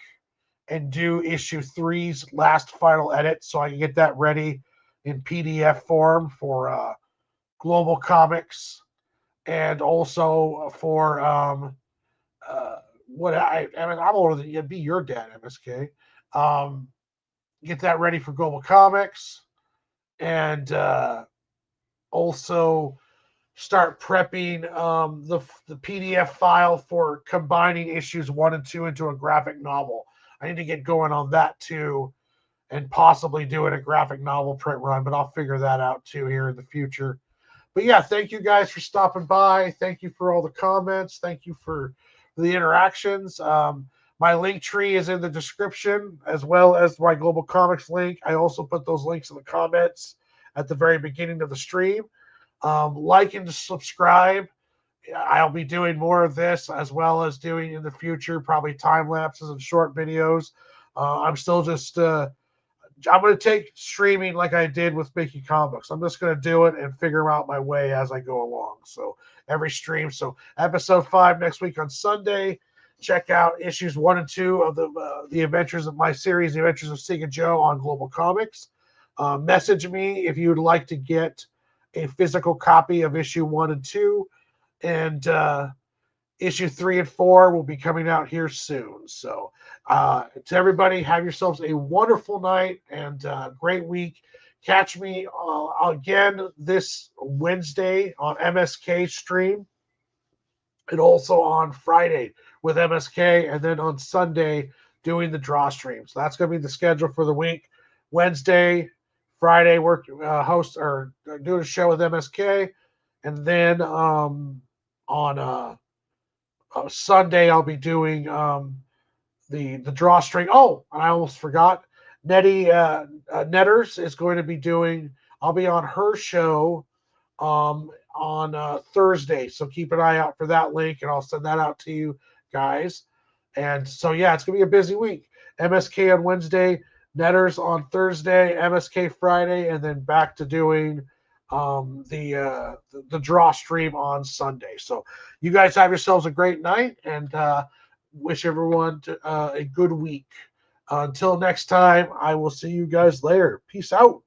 and do issue 3's last final edit so I can get that ready in PDF form for Globalcomix, and also for I'm older than you. Be your dad, MSK. Get that ready for Globalcomix, and also start prepping the PDF file for combining issues 1 and 2 into a graphic novel. I need to get going on that too, and possibly doing a graphic novel print run, but I'll figure that out too here in the future. But yeah, thank you guys for stopping by. Thank you for all the comments. Thank you for the interactions. My link tree is in the description, as well as my Globalcomix link. I also put those links in the comments at the very beginning of the stream. Like and subscribe. I'll be doing more of this, as well as doing in the future probably time lapses and short videos. I'm still just I'm going to take streaming like I did with making comics. I'm just going to do it and figure out my way as I go along. So every stream. So episode 5 next week on Sunday. Check out issues 1 and 2 of the adventures of my series, The Adventures of Cig and Joe, on Globalcomix. Message me if you would like to get a physical copy of issue 1 and 2. And issue 3 and 4 will be coming out here soon. So, to everybody, have yourselves a wonderful night and great week. Catch me again this Wednesday on MSK stream, and also on Friday with MSK, and then on Sunday doing the draw stream. So that's going to be the schedule for the week. Wednesday, Friday, work host or doing a show with MSK, and then on Sunday I'll be doing the drawstring. Oh, I almost forgot. Nettie Netters is going to be doing. I'll be on her show on Thursday, so keep an eye out for that link, and I'll send that out to you guys. And so yeah, it's gonna be a busy week. MSK on Wednesday, Netters on Thursday, MSK Friday, and then back to doing the draw stream on Sunday. So you guys have yourselves a great night, and wish everyone a good week. Until next time, I will see you guys later. Peace out.